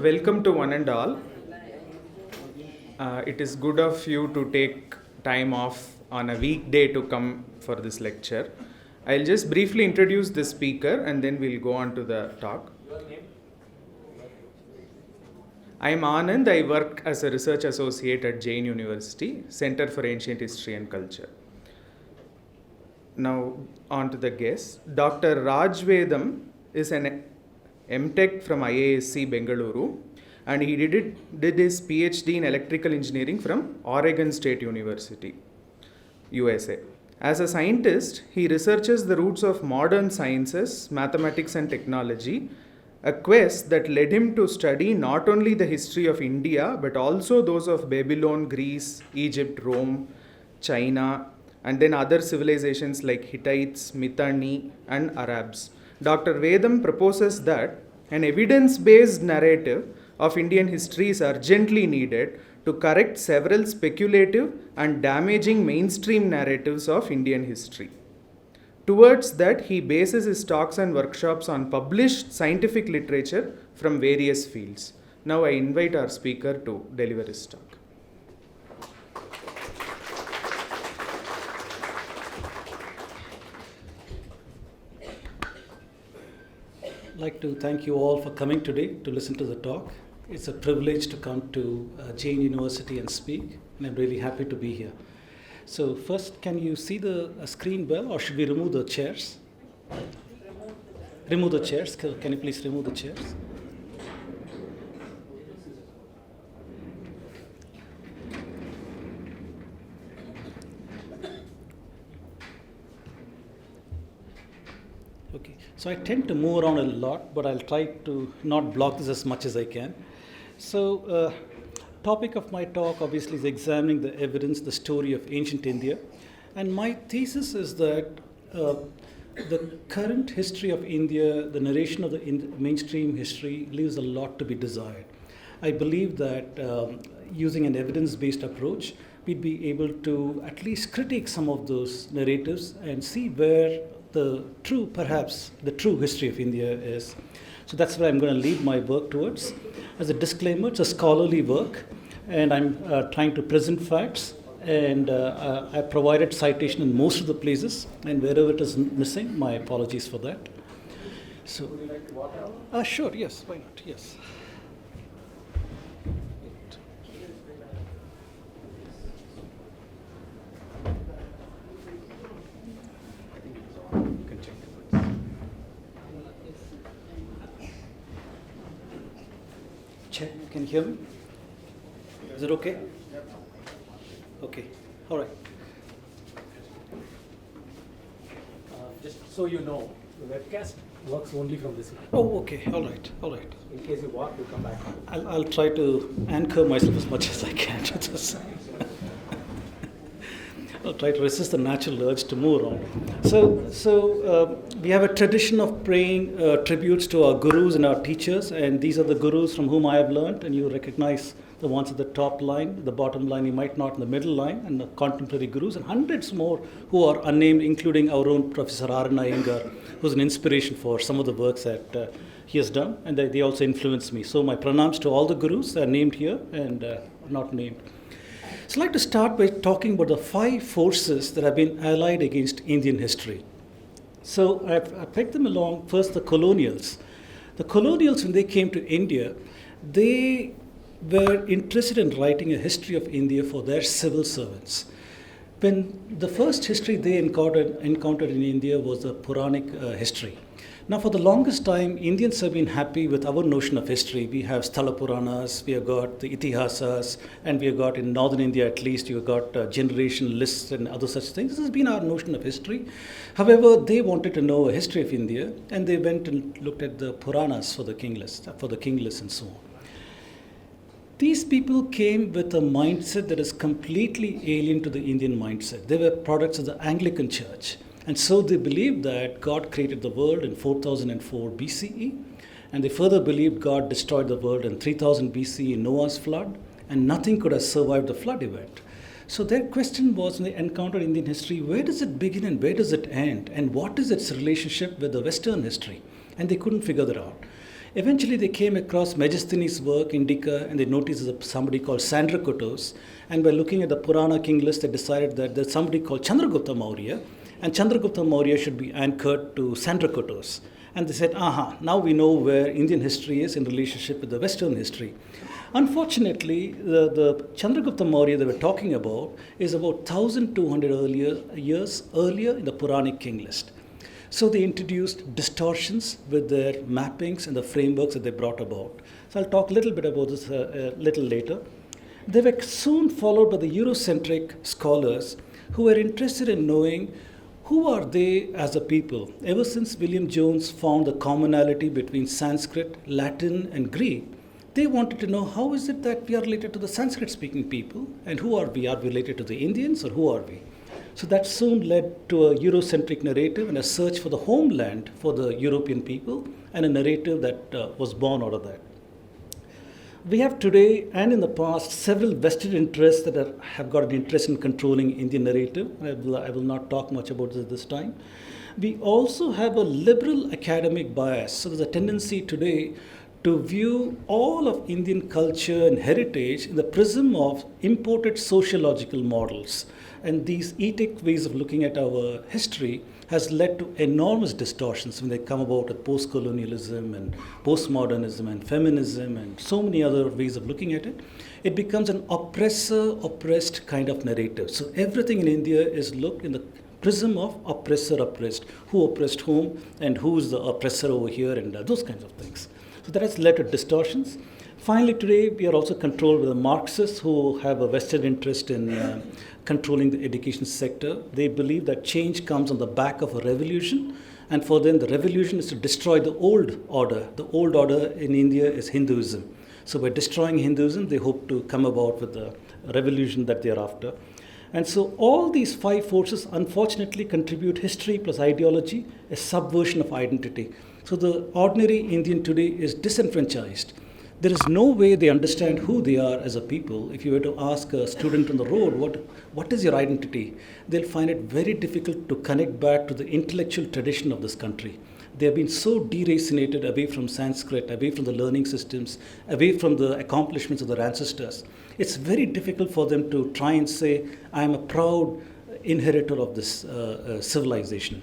Welcome to one and all. It is good of you to take time off on a weekday to come for this lecture. I'll just briefly introduce the speaker and then we'll go on to the talk. I am Anand. I work as a research associate at Jain University, Center for Ancient History and Culture. Now, on to the guest. Dr. Raj Vedam is an MTech from IISc Bengaluru, and he did his PhD in electrical engineering from Oregon State University, USA. As a scientist, he researches the roots of modern sciences, mathematics and technology, a quest that led him to study not only the history of India, but also those of Babylon, Greece, Egypt, Rome, China, and then other civilizations like Hittites, Mitanni, and Arabs. Dr. Vedam proposes that an evidence-based narrative of Indian history is urgently needed to correct several speculative and damaging mainstream narratives of Indian history. Towards that, he bases his talks and workshops on published scientific literature from various fields. Now I invite our speaker to deliver his talk. I'd like to thank you all for coming today to listen to the talk. It's a privilege to come to Jain University and speak, and I'm really happy to be here. So first, can you see the screen well, or should we remove the chairs? Remove the chairs. Can you please remove the chairs? Okay, so I tend to move around a lot, but I'll try to not block this as much as I can. So, topic of my talk obviously is examining the evidence, the story of ancient India. And my thesis is that the current history of India, the narration of the mainstream history, leaves a lot to be desired. I believe that using an evidence-based approach, we'd be able to at least critique some of those narratives and see where the true history of India is. So that's where I'm going to lead my work towards. As a disclaimer, it's a scholarly work, and I'm trying to present facts, and I provided citation in most of the places, and wherever it is missing, my apologies for that. So, would you like to walk out? Sure, yes, why not, yes. Can you hear me? Is it okay? Okay, all right. Just so you know, the webcast works only from this line. Oh, okay, all right. In case you walk, you come back. I'll try to anchor myself as much as I can to this. I'll try to resist the natural urge to move around. So we have a tradition of paying tributes to our gurus and our teachers, and these are the gurus from whom I have learned, and you recognize the ones at the top line, the bottom line you might not, in the middle line, and the contemporary gurus, and hundreds more who are unnamed, including our own Professor Aryan, who's an inspiration for some of the works that he has done, and they also influenced me. So my pranams to all the gurus that are named here and not named. So I'd like to start by talking about the 5 forces that have been allied against Indian history. So I picked them along. First, the colonials. The colonials, when they came to India, they were interested in writing a history of India for their civil servants. When the first history they encountered in India was the Puranic history. Now, for the longest time, Indians have been happy with our notion of history. We have Sthala Puranas, we have got the Itihasas, and we have got, in northern India at least, you've got generation lists and other such things. This has been our notion of history. However, they wanted to know a history of India, and they went and looked at the Puranas for the king lists and so on. These people came with a mindset that is completely alien to the Indian mindset. They were products of the Anglican Church. And so they believed that God created the world in 4004 BCE, and they further believed God destroyed the world in 3000 BCE in Noah's flood, and nothing could have survived the flood event. So their question was, when they encountered Indian history, where does it begin and where does it end? And what is its relationship with the Western history? And they couldn't figure that out. Eventually, they came across Megasthenes' work, Indica, and they noticed there's somebody called Sandrakutos. And by looking at the Purana king list, they decided that there's somebody called Chandragupta Maurya, and Chandragupta Maurya should be anchored to Sandrakutos. And they said, aha, now we know where Indian history is in relationship with the Western history. Unfortunately, the Chandragupta Maurya that we're talking about is about 1,200 years earlier in the Puranic king list. So they introduced distortions with their mappings and the frameworks that they brought about. So I'll talk a little bit about this a little later. They were soon followed by the Eurocentric scholars who were interested in knowing who are they as a people. Ever since William Jones found the commonality between Sanskrit, Latin, and Greek, they wanted to know how is it that we are related to the Sanskrit-speaking people, and who are we? Are we related to the Indians, or who are we? So that soon led to a Eurocentric narrative and a search for the homeland for the European people, and a narrative that was born out of that. We have today and in the past several vested interests that have got an interest in controlling Indian narrative. I will not talk much about this time. We also have a liberal academic bias. So there's a tendency today to view all of Indian culture and heritage in the prism of imported sociological models. And these Etic ways of looking at our history has led to enormous distortions when they come about with post-colonialism and postmodernism and feminism and so many other ways of looking at it. It becomes an oppressor-oppressed kind of narrative. So everything in India is looked in the prism of oppressor-oppressed, who oppressed whom and who's the oppressor over here, and those kinds of things. So that has led to distortions. Finally, today we are also controlled by the Marxists, who have a vested interest in controlling the education sector. They believe that change comes on the back of a revolution, and for them the revolution is to destroy the old order. The old order in India is Hinduism. So by destroying Hinduism, they hope to come about with the revolution that they are after. And so all these five forces unfortunately contribute history plus ideology, a subversion of identity. So the ordinary Indian today is disenfranchised. There is no way they understand who they are as a people. If you were to ask a student on the road, what is your identity? They'll find it very difficult to connect back to the intellectual tradition of this country. They have been so deracinated away from Sanskrit, away from the learning systems, away from the accomplishments of their ancestors. It's very difficult for them to try and say, I am a proud inheritor of this civilization.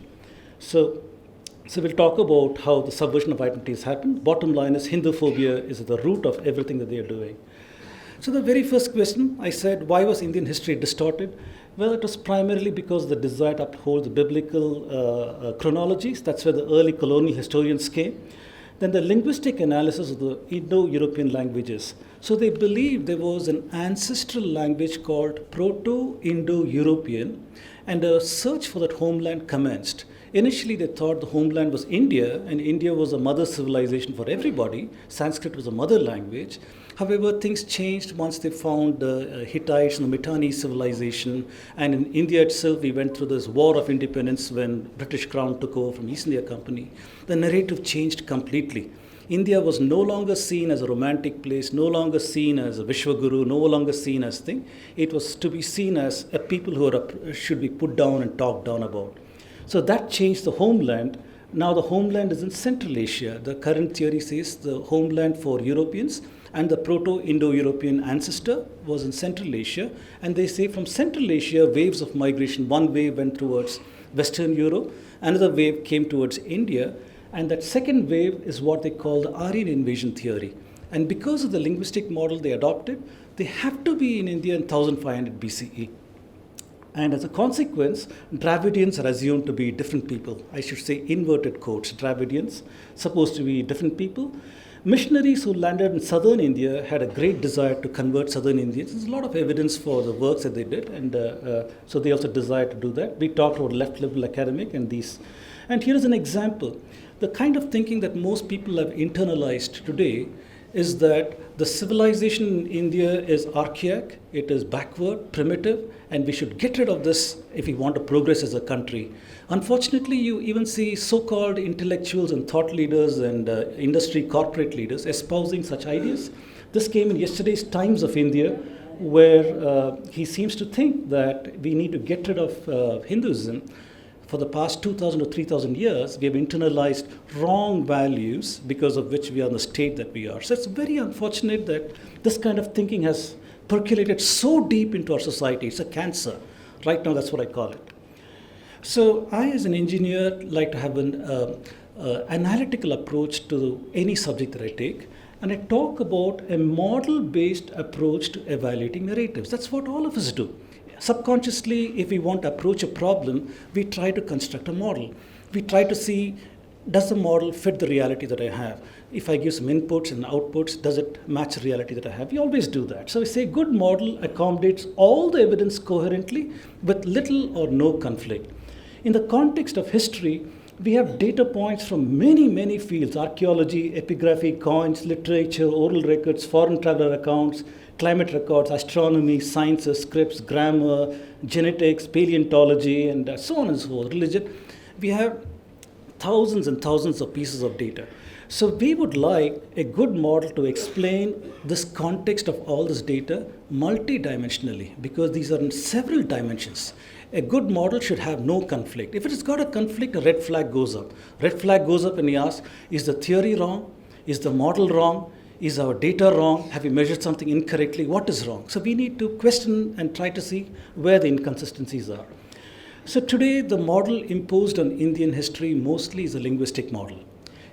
So we'll talk about how the subversion of identity has happened. Bottom line is Hinduphobia is at the root of everything that they are doing. So the very first question, I said, why was Indian history distorted? Well, it was primarily because of the desire to uphold the biblical chronologies. That's where the early colonial historians came. Then the linguistic analysis of the Indo-European languages. So they believed there was an ancestral language called Proto-Indo-European, and a search for that homeland commenced. Initially, they thought the homeland was India, and India was a mother civilization for everybody. Sanskrit was a mother language. However, things changed once they found the Hittites and the Mitanni civilization. And in India itself, we went through this war of independence when British Crown took over from East India Company. The narrative changed completely. India was no longer seen as a romantic place, no longer seen as a Vishwaguru, no longer seen as thing. It was to be seen as a people who should be put down and talked down about. So that changed the homeland. Now the homeland is in Central Asia. The current theory says the homeland for Europeans and the Proto-Indo-European ancestor was in Central Asia. And they say from Central Asia, waves of migration. One wave went towards Western Europe, another wave came towards India, and that second wave is what they call the Aryan invasion theory. And because of the linguistic model they adopted, they have to be in India in 1500 BCE. And as a consequence, Dravidians are assumed to be different people. I should say inverted quotes, Dravidians, supposed to be different people. Missionaries who landed in southern India had a great desire to convert southern Indians. There's a lot of evidence for the works that they did, and so they also desired to do that. We talked about left liberal academic and these. And here is an example. The kind of thinking that most people have internalized today is that the civilization in India is archaic, it is backward, primitive, and we should get rid of this if we want to progress as a country. Unfortunately, you even see so-called intellectuals and thought leaders and industry corporate leaders espousing such ideas. This came in yesterday's Times of India, where he seems to think that we need to get rid of Hinduism for the past 2,000 or 3,000 years, we have internalized wrong values because of which we are in the state that we are. So it's very unfortunate that this kind of thinking has percolated so deep into our society. It's a cancer. Right now, that's what I call it. So I, as an engineer, like to have an analytical approach to any subject that I take. And I talk about a model-based approach to evaluating narratives. That's what all of us do. Subconsciously, if we want to approach a problem, we try to construct a model. We try to see, does the model fit the reality that I have? If I give some inputs and outputs, does it match the reality that I have? We always do that. So we say good model accommodates all the evidence coherently with little or no conflict. In the context of history, we have data points from many, many fields: archaeology, epigraphy, coins, literature, oral records, foreign traveler accounts, climate records, astronomy, sciences, scripts, grammar, genetics, paleontology, and so on and so forth, religion. We have thousands and thousands of pieces of data. So we would like a good model to explain this context of all this data multidimensionally, because these are in several dimensions. A good model should have no conflict. If it has got a conflict, a red flag goes up. Red flag goes up and we ask, is the theory wrong? Is the model wrong? Is our data wrong? Have we measured something incorrectly? What is wrong? So we need to question and try to see where the inconsistencies are. So today, the model imposed on Indian history mostly is a linguistic model.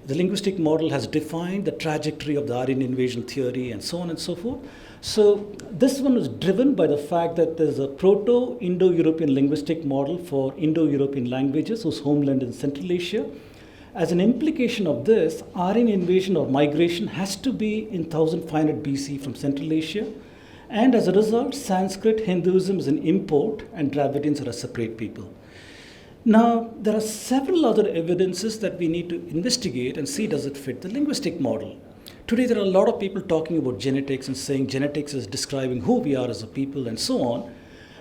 The linguistic model has defined the trajectory of the Aryan invasion theory and so on and so forth. So this one was driven by the fact that there's a Proto-Indo-European linguistic model for Indo-European languages whose homeland is Central Asia. As an implication of this, Aryan invasion or migration has to be in 1500 BC from Central Asia. And as a result, Sanskrit, Hinduism is an import and Dravidians are a separate people. Now, there are several other evidences that we need to investigate and see, does it fit the linguistic model. Today, there are a lot of people talking about genetics and saying genetics is describing who we are as a people and so on.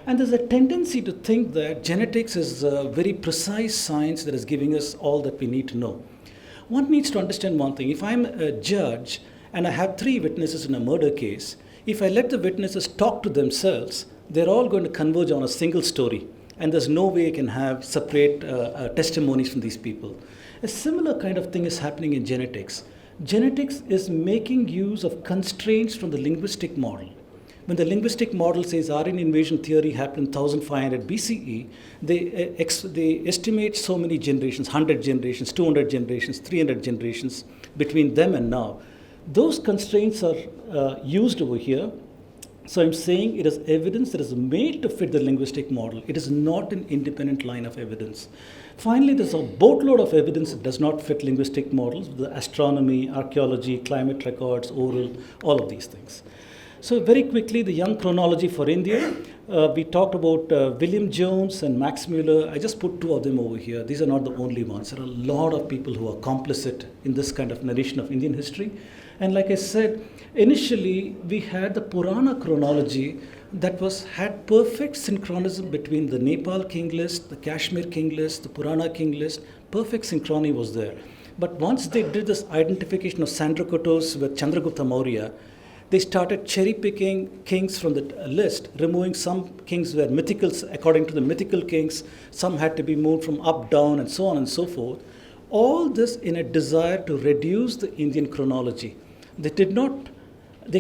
And there's a tendency to think that genetics is a very precise science that is giving us all that we need to know. One needs to understand one thing. If I'm a judge and I have 3 witnesses in a murder case, if I let the witnesses talk to themselves, they're all going to converge on a single story. And there's no way I can have separate testimonies from these people. A similar kind of thing is happening in genetics. Genetics is making use of constraints from the linguistic model. When the linguistic model says Aryan invasion theory happened in 1500 BCE, they estimate so many generations, 100 generations, 200 generations, 300 generations between them and now. Those constraints are used over here. So I'm saying it is evidence that is made to fit the linguistic model. It is not an independent line of evidence. Finally, there's a boatload of evidence that does not fit linguistic models: the astronomy, archaeology, climate records, oral, all of these things. So very quickly, the young chronology for India. We talked about William Jones and Max Muller. I just put 2 of them over here. These are not the only ones. There are a lot of people who are complicit in this kind of narration of Indian history. And like I said, initially we had the Purana chronology that had perfect synchronism between the Nepal king list, the Kashmir king list, the Purana king list. Perfect synchrony was there. But once they did this identification of Sandrakotos with Chandragupta Maurya, they started cherry-picking kings from the list, removing some kings were mythical, according to the mythical kings, some had to be moved from up, down, and so on and so forth. All this in a desire to reduce the Indian chronology. They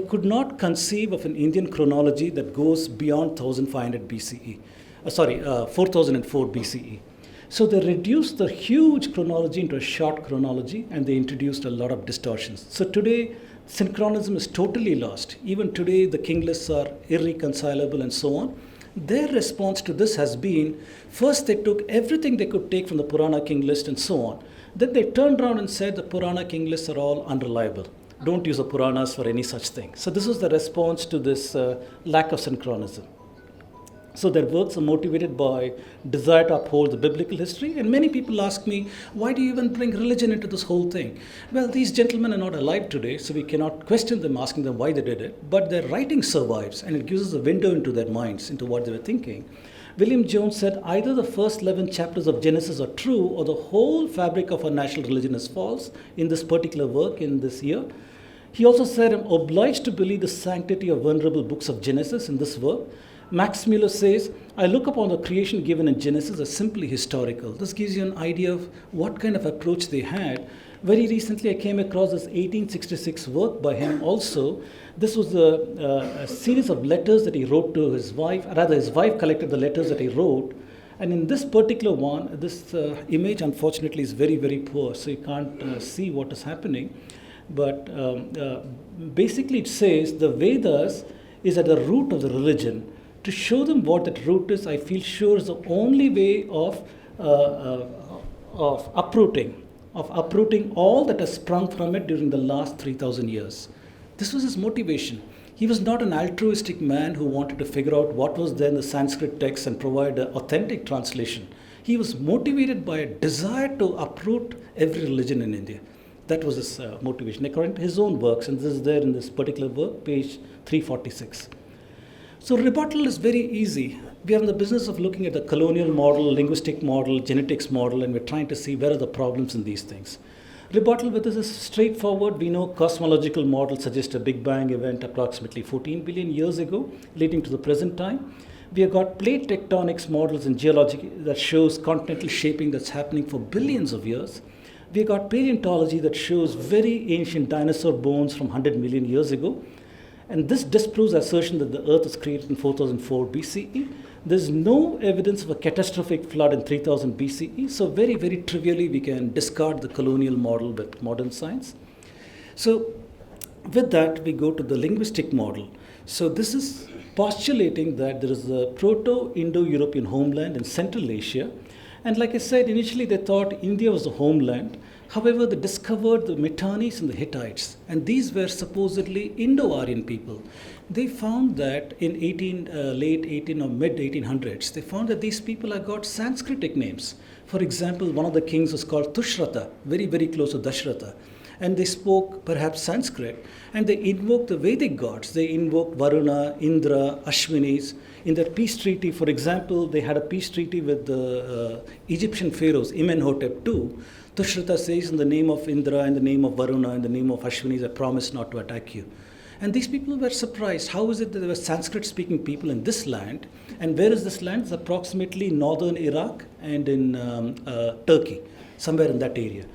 could not conceive of an Indian chronology that goes beyond 1500 BCE. 4004 BCE. So they reduced the huge chronology into a short chronology, and they introduced a lot of distortions. So today, synchronism is totally lost. Even today, the king lists are irreconcilable and so on. Their response to this has been, first they took everything they could take from the Purana king list and so on. Then they turned around and said the Purana king lists are all unreliable. Don't use the Puranas for any such thing. So this was the response to this lack of synchronism. So their works are motivated by desire to uphold the biblical history. And many people ask me, why do you even bring religion into this whole thing? Well, these gentlemen are not alive today, so we cannot question them, asking them why they did it. But their writing survives, and it gives us a window into their minds, into what they were thinking. William Jones said either the first 11 chapters of Genesis are true, or the whole fabric of our national religion is false in this particular work in this year. He also said, I'm obliged to believe the sanctity of venerable books of Genesis in this work. Max Muller says, I look upon the creation given in Genesis as simply historical. This gives you an idea of what kind of approach they had. Very recently, I came across this 1866 work by him also. This was a series of letters that he wrote to his wife. Rather, his wife collected the letters that he wrote. And in this particular one, this image, unfortunately, is very, very poor, so you can't see what is happening. But basically, it says the Vedas is at the root of the religion. To show them what that root is, I feel sure is the only way of uprooting all that has sprung from it during the last 3,000 years. This was his motivation. He was not an altruistic man who wanted to figure out what was there in the Sanskrit text and provide an authentic translation. He was motivated by a desire to uproot every religion in India. That was his motivation, according to his own works, and this is there in this particular work, page 346. So rebuttal is very easy. We are in the business of looking at the colonial model, linguistic model, genetics model, and we're trying to see where are the problems in these things. Rebuttal with this is straightforward. We know cosmological models suggest a Big Bang event approximately 14 billion years ago, leading to the present time. We have got plate tectonics models in geology that shows continental shaping that's happening for billions of years. We have got paleontology that shows very ancient dinosaur bones from 100 million years ago. And this disproves the assertion that the Earth was created in 4004 BCE. There's no evidence of a catastrophic flood in 3000 BCE. So very, very trivially, we can discard the colonial model with modern science. So with that, we go to the linguistic model. So this is postulating that there is a Proto-Indo-European homeland in Central Asia. And like I said, initially they thought India was the homeland. However, they discovered the Mitannis and the Hittites, and these were supposedly Indo-Aryan people. They found that in late 18 or mid 1800s, they found that these people had got Sanskritic names. For example, one of the kings was called Tushrata, very, very close to Dashratha. And they spoke perhaps Sanskrit, and they invoked the Vedic gods. They invoked Varuna, Indra, Ashwinis. In their peace treaty, for example, they had a peace treaty with the Egyptian pharaohs, Amenhotep II. Tushrata says, in the name of Indra, in the name of Varuna, in the name of Ashwinis, I promise not to attack you. And these people were surprised. How is it that there were Sanskrit-speaking people in this land? And where is this land? It's approximately northern Iraq and in Turkey, somewhere in that area.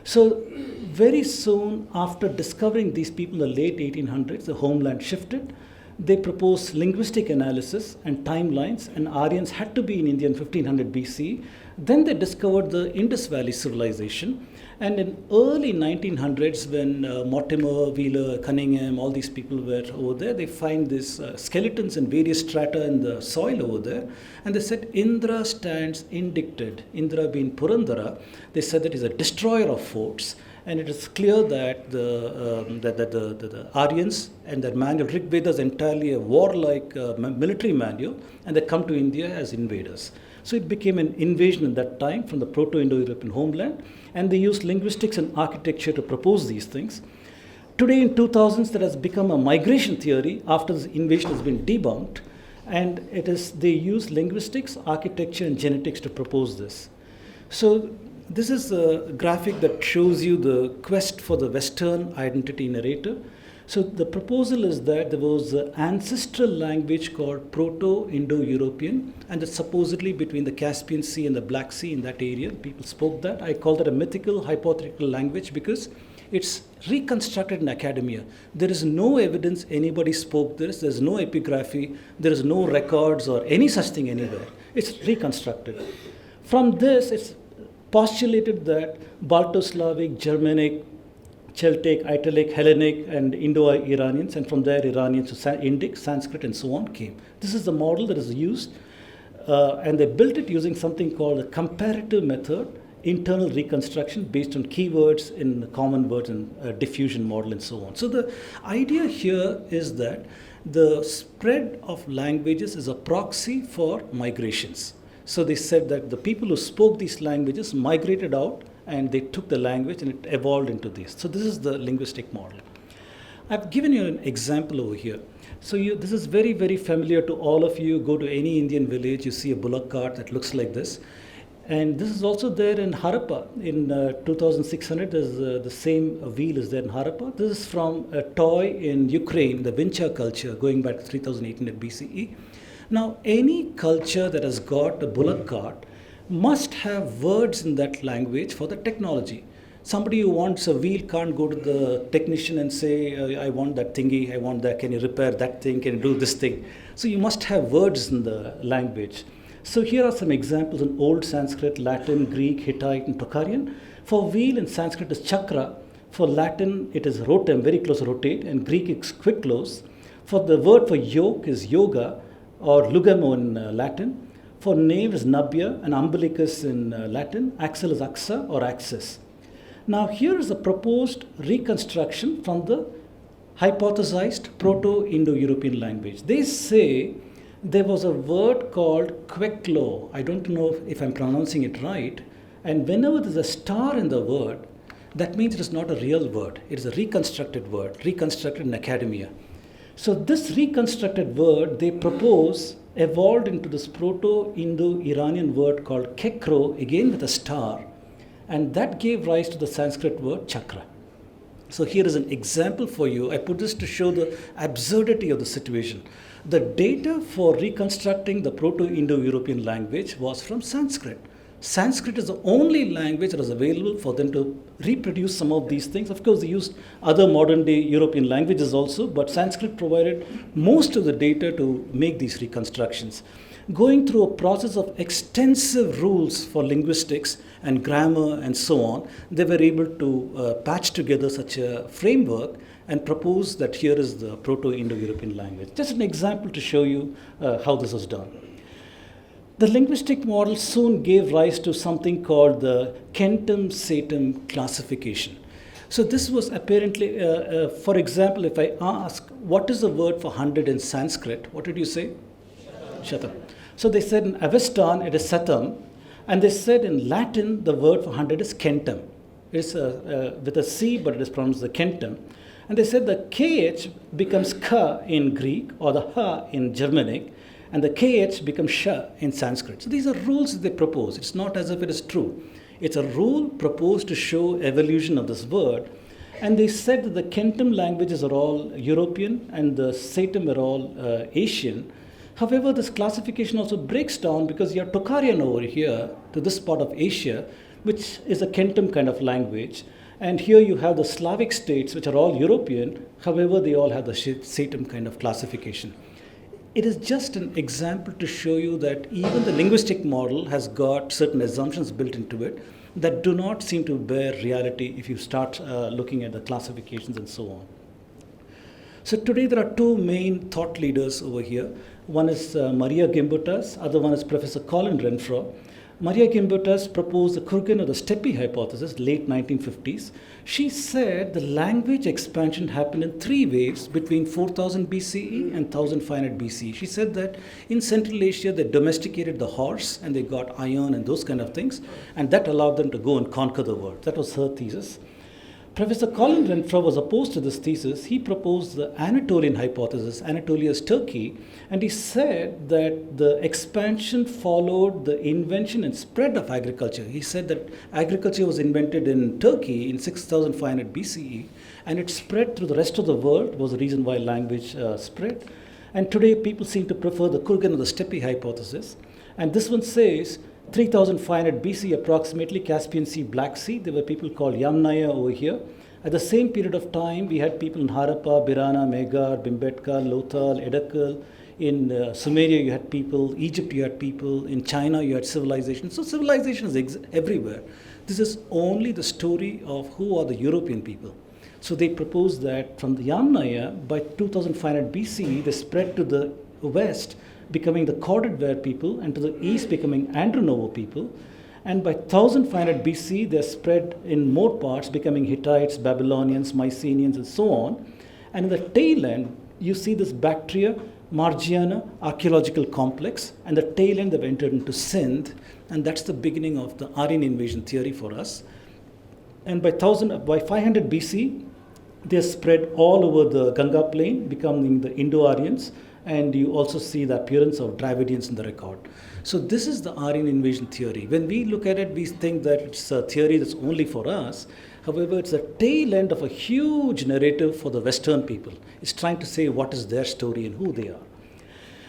So very soon after discovering these people in the late 1800s, the homeland shifted. They proposed linguistic analysis and timelines, and Aryans had to be in India in 1500 BC. Then they discovered the Indus Valley civilization. And in early 1900s, when Mortimer, Wheeler, Cunningham, all these people were over there, they find these skeletons in various strata in the soil over there. And they said Indra stands indicted. Indra being Purandara, they said that he's a destroyer of forts. And it is clear that the Aryans and their manual, Rig Veda, is entirely a warlike military manual, and they come to India as invaders. So it became an invasion at that time from the Proto-Indo-European homeland, and they used linguistics and architecture to propose these things. Today in 2000s, that has become a migration theory after this invasion has been debunked, and they use linguistics, architecture, and genetics to propose this. So this is a graphic that shows you the quest for the Western identity narrator. So the proposal is that there was an ancestral language called Proto-Indo-European, and it's supposedly between the Caspian Sea and the Black Sea in that area. People spoke that. I call that a mythical, hypothetical language because it's reconstructed in academia. There is no evidence anybody spoke this. There's no epigraphy. There is no records or any such thing anywhere. It's reconstructed. From this, it's postulated that Balto-Slavic, Germanic, Celtic, Italic, Hellenic, and Indo-Iranians, and from there Iranians to Indic, Sanskrit, and so on came. This is the model that is used, and they built it using something called a comparative method, internal reconstruction based on keywords in common words and diffusion model and so on. So the idea here is that the spread of languages is a proxy for migrations. So they said that the people who spoke these languages migrated out and they took the language and it evolved into this. So this is the linguistic model. I've given you an example over here. So this is very, very familiar to all of you. Go to any Indian village, you see a bullock cart that looks like this. And this is also there in Harappa. In 2600, there's the same wheel is there in Harappa. This is from a toy in Ukraine, the Vincha culture, going back to 3800 BCE. Now, any culture that has got a bullock cart must have words in that language for the technology. Somebody who wants a wheel can't go to the technician and say, I want that thingy, I want that, can you repair that thing, can you do this thing? So you must have words in the language. So here are some examples in Old Sanskrit, Latin, Greek, Hittite, and Tocharian. For wheel in Sanskrit is chakra. For Latin, it is rotem, very close rotate, and Greek is quick close. For the word for yoke is yoga, or lugamo in Latin. For nave is nabya, and umbilicus in Latin. Axle is axa or axis. Now here is a proposed reconstruction from the hypothesized Proto-Indo-European language. They say there was a word called kweklo. I don't know if I'm pronouncing it right. And whenever there's a star in the word, that means it is not a real word. It is a reconstructed word, reconstructed in academia. So this reconstructed word, they propose, evolved into this Proto-Indo-Iranian word called kekro, again with a star. And that gave rise to the Sanskrit word chakra. So here is an example for you. I put this to show the absurdity of the situation. The data for reconstructing the Proto-Indo-European language was from Sanskrit. Sanskrit is the only language that was available for them to reproduce some of these things. Of course, they used other modern-day European languages also, but Sanskrit provided most of the data to make these reconstructions. Going through a process of extensive rules for linguistics and grammar and so on, they were able to patch together such a framework and propose that here is the Proto-Indo-European language. Just an example to show you how this was done. The linguistic model soon gave rise to something called the centum-satum classification. So this was apparently, for example, if I ask, what is the word for 100 in Sanskrit? What did you say? Shatam. So they said in Avestan it is satam, and they said in Latin the word for 100 is centum. It's with a C, but it is pronounced the centum. And they said the KH becomes K in Greek or the H in Germanic, and the KH becomes Sh in Sanskrit. So these are rules that they propose. It's not as if it is true. It's a rule proposed to show evolution of this word. And they said that the centum languages are all European and the satum are all Asian. However, this classification also breaks down because you have Tocharian over here to this part of Asia, which is a centum kind of language. And here you have the Slavic states, which are all European. However, they all have the satum kind of classification. It is just an example to show you that even the linguistic model has got certain assumptions built into it that do not seem to bear reality if you start looking at the classifications and so on. So today there are two main thought leaders over here. One is Maria Gimbutas, other one is Professor Colin Renfrew. Maria Gimbutas proposed the Kurgan or the Steppe hypothesis, late 1950s. She said the language expansion happened in three waves between 4000 BCE and 1500 BCE. She said that in Central Asia they domesticated the horse and they got iron and those kind of things, and that allowed them to go and conquer the world. That was her thesis. Professor Colin Renfrew was opposed to this thesis. He proposed the Anatolian hypothesis. Anatolia is Turkey, and he said that the expansion followed the invention and spread of agriculture. He said that agriculture was invented in Turkey in 6500 BCE, and it spread through the rest of the world, was the reason why language spread. And today people seem to prefer the Kurgan or the Steppe hypothesis. And this one says 3500 BC, approximately, Caspian Sea, Black Sea. There were people called Yamnaya over here. At the same period of time, we had people in Harappa, Birana, Megar, Bimbetka, Lothal, Edekal. In Sumeria, you had people. Egypt, you had people. In China, you had civilization. So civilization is everywhere. This is only the story of who are the European people. So they proposed that from the Yamnaya, by 2500 BC, they spread to the west, becoming the corded ware people, and to the east becoming Andronovo people. And by 1500 BC, they're spread in more parts, becoming Hittites, Babylonians, Mycenaeans, and so on. And in the tail end, you see this Bactria, Margiana archaeological complex, and the tail end they've entered into Sindh, and that's the beginning of the Aryan invasion theory for us. And by 500 BC, they're spread all over the Ganga plain, becoming the Indo-Aryans, and you also see the appearance of Dravidians in the record. So this is the Aryan invasion theory. When we look at it, we think that it's a theory that's only for us. However, it's the tail end of a huge narrative for the Western people. It's trying to say what is their story and who they are.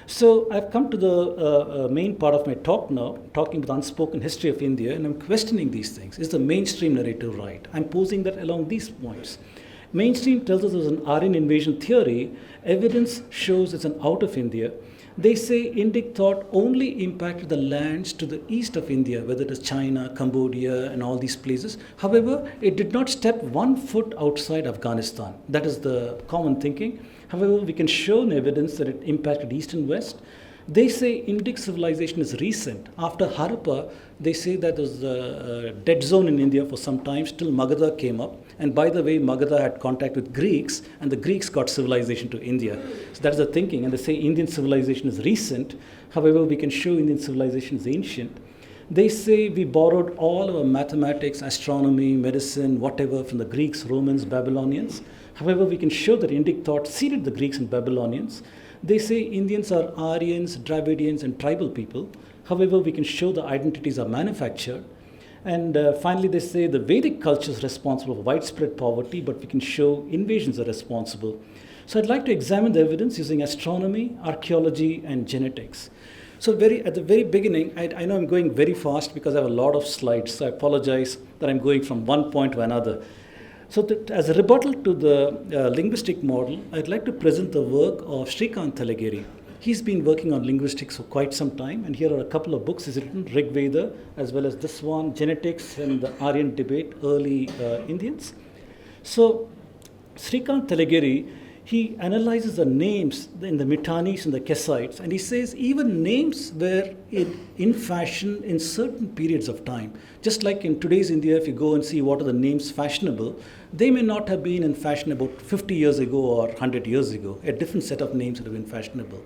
So I've come to the main part of my talk now, talking about unspoken history of India, and I'm questioning these things. Is the mainstream narrative right? I'm posing that along these points. Mainstream tells us there's an Aryan invasion theory. Evidence shows it's an out of India. They say Indic thought only impacted the lands to the east of India, whether it is China, Cambodia, and all these places. However, it did not step 1 foot outside Afghanistan. That is the common thinking. However, we can show evidence that it impacted east and west. They say Indic civilization is recent. After Harappa, they say that there was a dead zone in India for some time till Magadha came up. And by the way, Magadha had contact with Greeks, and the Greeks got civilization to India. So that's the thinking. And they say Indian civilization is recent. However, we can show Indian civilization is ancient. They say we borrowed all our mathematics, astronomy, medicine, whatever from the Greeks, Romans, Babylonians. However, we can show that Indic thought seeded the Greeks and Babylonians. They say Indians are Aryans, Dravidians, and tribal people. However, we can show the identities are manufactured. And finally, they say the Vedic culture is responsible for widespread poverty, but we can show invasions are responsible. So I'd like to examine the evidence using astronomy, archaeology, and genetics. So at the very beginning, I know I'm going very fast because I have a lot of slides, so I apologize that I'm going from one point to another. So as a rebuttal to the linguistic model, I'd like to present the work of Srikant Talageri. He's been working on linguistics for quite some time, and here are a couple of books he's written, Rig Veda, as well as this one, Genetics and the Aryan Debate, Early Indians. So Srikant Talageri, he analyzes the names in the Mitannis and the Kessites, and he says even names were in fashion in certain periods of time. Just like in today's India, if you go and see what are the names fashionable, they may not have been in fashion about 50 years ago or 100 years ago. A different set of names would have been fashionable.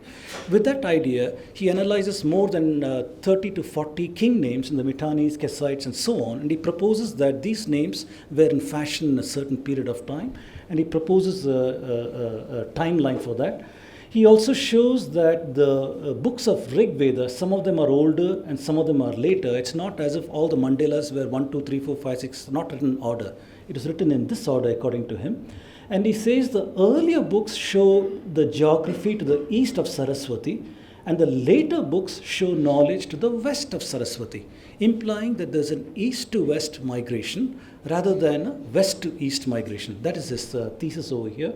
With that idea, he analyzes more than 30 to 40 king names in the Mitannis, Kessites, and so on, and he proposes that these names were in fashion in a certain period of time, and he proposes a timeline for that. He also shows that the books of Rig Veda, some of them are older and some of them are later. It's not as if all the mandalas were 1, 2, 3, 4, 5, 6, not written in order. It is written in this order according to him. And he says the earlier books show the geography to the east of Saraswati, and the later books show knowledge to the west of Saraswati, implying that there's an east to west migration rather than a west to east migration. That is his thesis over here.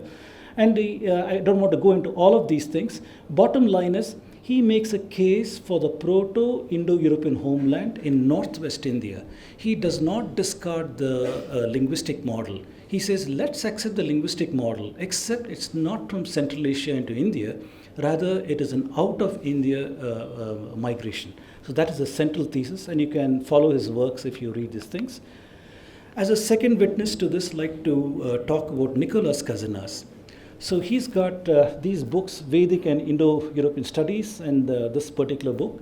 And I don't want to go into all of these things. Bottom line is, he makes a case for the Proto-Indo-European homeland in northwest India. He does not discard the linguistic model. He says, let's accept the linguistic model, except it's not from Central Asia into India. Rather, it is an out of India migration. So that is the central thesis, and you can follow his works if you read these things. As a second witness to this, I'd like to talk about Nicholas Kazinas. So he's got these books, Vedic and Indo-European Studies, and this particular book.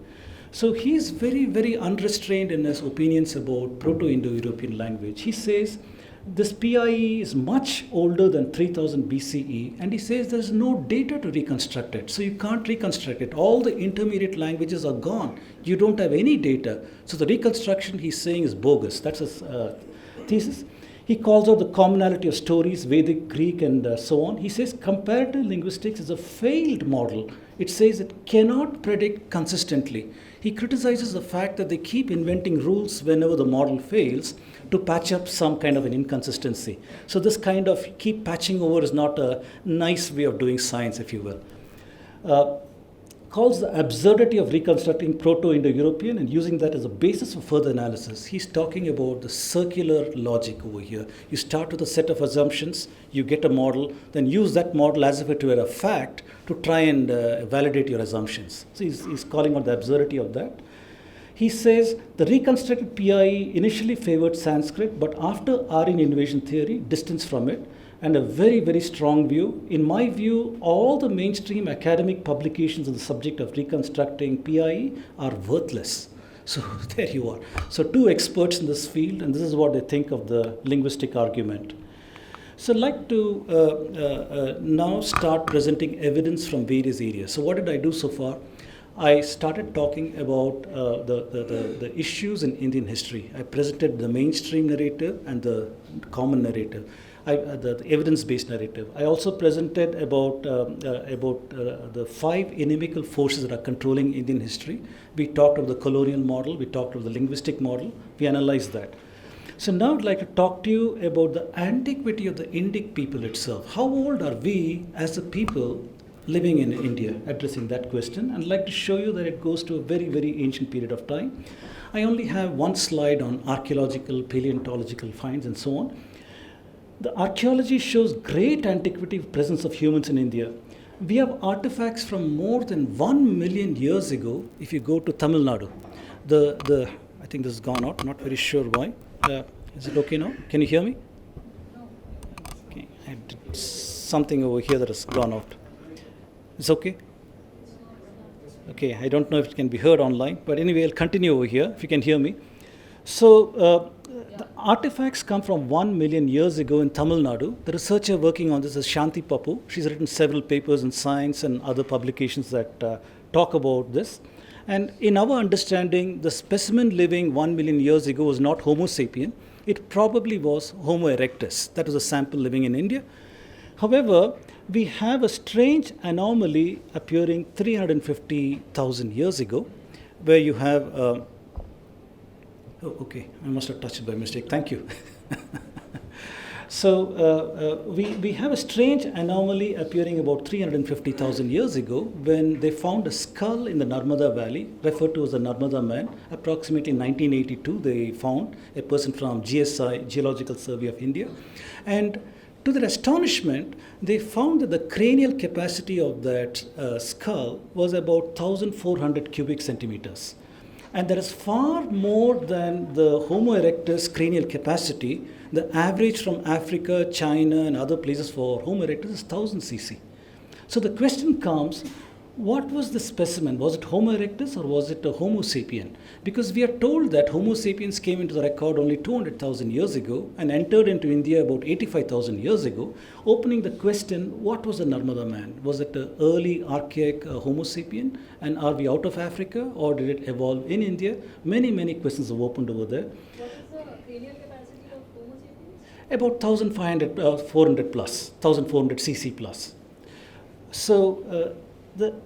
So he's very, very unrestrained in his opinions about Proto-Indo-European language. He says this PIE is much older than 3000 BCE, and he says there's no data to reconstruct it. So you can't reconstruct it. All the intermediate languages are gone. You don't have any data. So the reconstruction, he's saying, is bogus. That's his thesis. He calls out the commonality of stories, Vedic, Greek, and so on. He says comparative linguistics is a failed model. It says it cannot predict consistently. He criticizes the fact that they keep inventing rules whenever the model fails to patch up some kind of an inconsistency. So this kind of keep patching over is not a nice way of doing science, if you will. Calls the absurdity of reconstructing Proto-Indo-European and using that as a basis for further analysis. He's talking about the circular logic over here. You start with a set of assumptions, you get a model, then use that model as if it were a fact to try and validate your assumptions. So he's calling out the absurdity of that. He says the reconstructed PIE initially favored Sanskrit, but after Aryan invasion theory, distanced from it, and a very, very strong view. In my view, all the mainstream academic publications on the subject of reconstructing PIE are worthless. So there you are. So two experts in this field, and this is what they think of the linguistic argument. So I'd like to now start presenting evidence from various areas. So what did I do so far? I started talking about the issues in Indian history. I presented the mainstream narrative and the common narrative. the evidence-based narrative. I also presented about the 5 inimical forces that are controlling Indian history. We talked about the colonial model, we talked about the linguistic model, we analyzed that. So now I'd like to talk to you about the antiquity of the Indic people itself. How old are we as a people living in India, addressing that question? And I'd like to show you that it goes to a very, very ancient period of time. I only have one slide on archaeological, paleontological finds and so on. The archaeology shows great antiquity of presence of humans in India. We have artifacts from more than 1 million years ago. If you go to Tamil Nadu, I think this has gone out, not very sure why. Is it okay now? Can you hear me? Okay, I did something over here that has gone out. It's okay? Okay, I don't know if it can be heard online, but anyway, I'll continue over here if you can hear me. So, the artifacts come from 1 million years ago in Tamil Nadu. The researcher working on this is Shanti Papu. She's written several papers in Science and other publications that talk about this. And in our understanding, the specimen living 1 million years ago was not Homo sapien. It probably was Homo erectus. That was a sample living in India. However, we have a strange anomaly appearing 350,000 years ago, where you have... oh, okay, I must have touched it by mistake. Thank you. So we have a strange anomaly appearing about 350,000 years ago when they found a skull in the Narmada Valley, referred to as the Narmada Man. Approximately in 1982, they found a person from GSI, Geological Survey of India. And to their astonishment, they found that the cranial capacity of that skull was about 1,400 cubic centimeters. And that is far more than the Homo erectus cranial capacity. The average from Africa, China, and other places for Homo erectus is 1,000 cc. So the question comes, what was the specimen? Was it Homo erectus or was it a Homo sapien? Because we are told that Homo sapiens came into the record only 200,000 years ago and entered into India about 85,000 years ago, opening the question, what was the Narmada Man? Was it an early archaic Homo sapien? And are we out of Africa or did it evolve in India? Many, many questions have opened over there. What is the cranial capacity of Homo sapiens? About 1,500, 400 plus, 1,400 cc plus. So,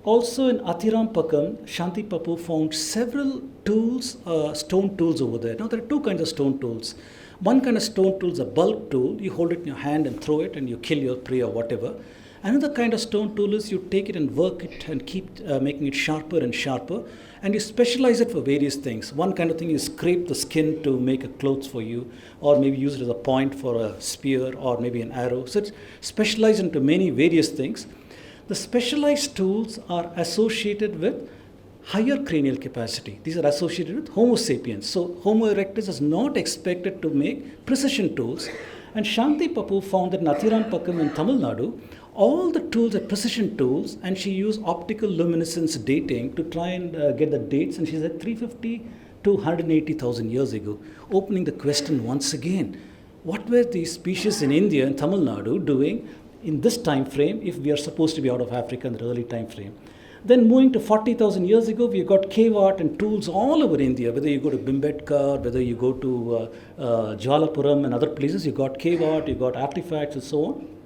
also in Athiram Pakam, Shanti Papu found several tools, stone tools over there. Now there are two kinds of stone tools. One kind of stone tool is a bulk tool. You hold it in your hand and throw it and you kill your prey or whatever. Another kind of stone tool is you take it and work it and keep making it sharper and sharper. And you specialize it for various things. One kind of thing is scrape the skin to make a clothes for you, or maybe use it as a point for a spear or maybe an arrow. So it's specialized into many various things. The specialized tools are associated with higher cranial capacity. These are associated with Homo sapiens. So Homo erectus is not expected to make precision tools. And Shanti Papu found that in Athiram Pakam in Tamil Nadu, all the tools are precision tools, and she used optical luminescence dating to try and get the dates, and she said 350 to 180,000 years ago, opening the question once again, what were these species in India and Tamil Nadu doing in this time frame if we are supposed to be out of Africa in the early time frame? Then moving to 40,000 years ago, we've got cave art and tools all over India. Whether you go to Bhimbetka, whether you go to Jwalapuram and other places, you got cave art, you got artifacts and so on.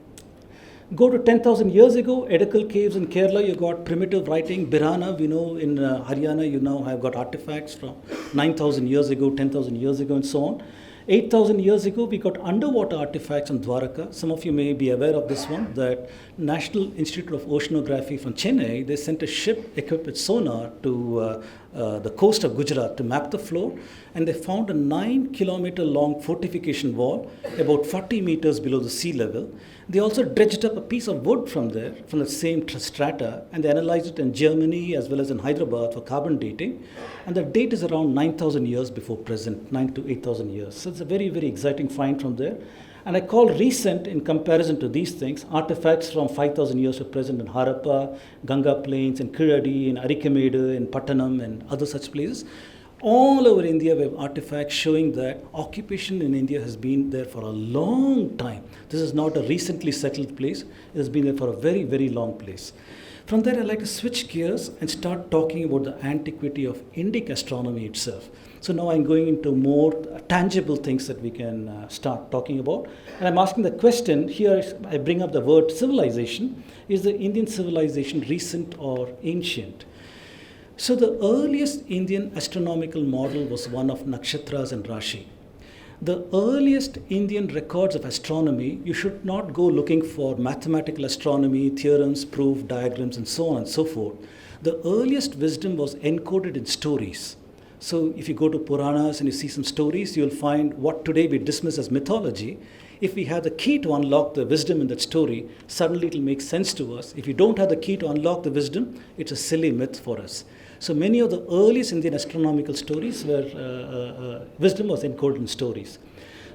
Go to 10,000 years ago, Edical caves in Kerala, you got primitive writing. Birana, we know in Haryana, you now have got artifacts from 9,000 years ago, 10,000 years ago and so on. 8,000 years ago, we got underwater artifacts in Dwaraka. Some of you may be aware of this one, that National Institute of Oceanography from Chennai, they sent a ship equipped with sonar to the coast of Gujarat to map the floor, and they found a 9-kilometer long fortification wall about 40 meters below the sea level. They also dredged up a piece of wood from there, from the same strata, and they analyzed it in Germany as well as in Hyderabad for carbon dating. And the date is around 9,000 years before present, 9 to 8,000 years. So it's a very, very exciting find from there. And I call recent, in comparison to these things, artifacts from 5,000 years to present in Harappa, Ganga Plains, in Kiradi, in Arikamedu, in Pattanam, and other such places. All over India, we have artifacts showing that occupation in India has been there for a long time. This is not a recently settled place. It has been there for a very, very long place. From there, I'd like to switch gears and start talking about the antiquity of Indic astronomy itself. So now I'm going into more tangible things that we can start talking about. And I'm asking the question, here I bring up the word civilization. Is the Indian civilization recent or ancient? So the earliest Indian astronomical model was one of nakshatras and Rashi. The earliest Indian records of astronomy, you should not go looking for mathematical astronomy, theorems, proof, diagrams, and so on and so forth. The earliest wisdom was encoded in stories. So if you go to Puranas and you see some stories, you'll find what today we dismiss as mythology. If we have the key to unlock the wisdom in that story, suddenly it'll make sense to us. If you don't have the key to unlock the wisdom, it's a silly myth for us. So many of the earliest Indian astronomical stories were wisdom was encoded in stories.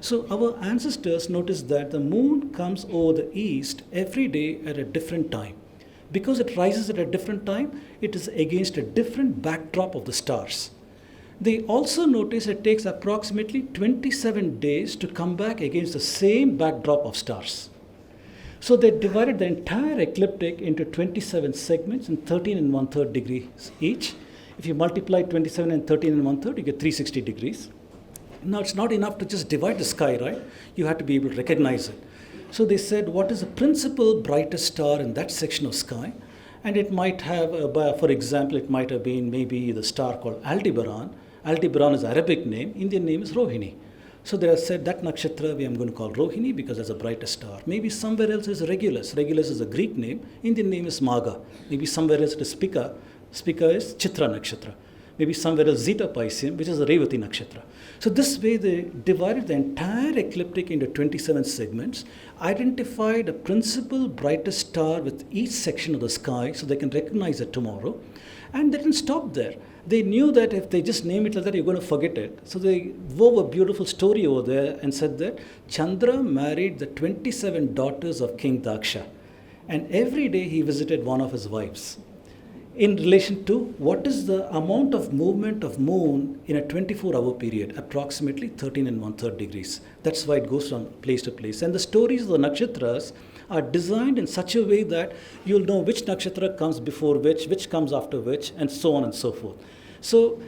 So our ancestors noticed that the moon comes over the east every day at a different time. Because it rises at a different time, it is against a different backdrop of the stars. They also notice it takes approximately 27 days to come back against the same backdrop of stars. So they divided the entire ecliptic into 27 segments and 13 and 1/3 degrees each. If you multiply 27 and 13 and 1/3, you get 360 degrees. Now it's not enough to just divide the sky, right? You have to be able to recognize it. So they said, what is the principal brightest star in that section of sky? And it might have, for example, it might have been maybe the star called Aldebaran. Aldebaran is Arabic name, Indian name is Rohini. So they have said that nakshatra we are going to call Rohini because that's the brightest star. Maybe somewhere else is Regulus. Regulus is a Greek name. Indian name is Maga. Maybe somewhere else it is Spica. Spica is Chitra nakshatra. Maybe somewhere else Zeta Pisceum, which is the Revati nakshatra. So this way they divided the entire ecliptic into 27 segments, identified a principal brightest star with each section of the sky so they can recognize it tomorrow. And they didn't stop there. They knew that if they just name it like that, you're going to forget it. So they wove a beautiful story over there and said that Chandra married the 27 daughters of King Daksha. And every day he visited one of his wives. In relation to what is the amount of movement of moon in a 24-hour period, approximately 13 and 1/3 degrees. That's why it goes from place to place. And the stories of the nakshatras are designed in such a way that you'll know which nakshatra comes before which comes after which, and so on and so forth. So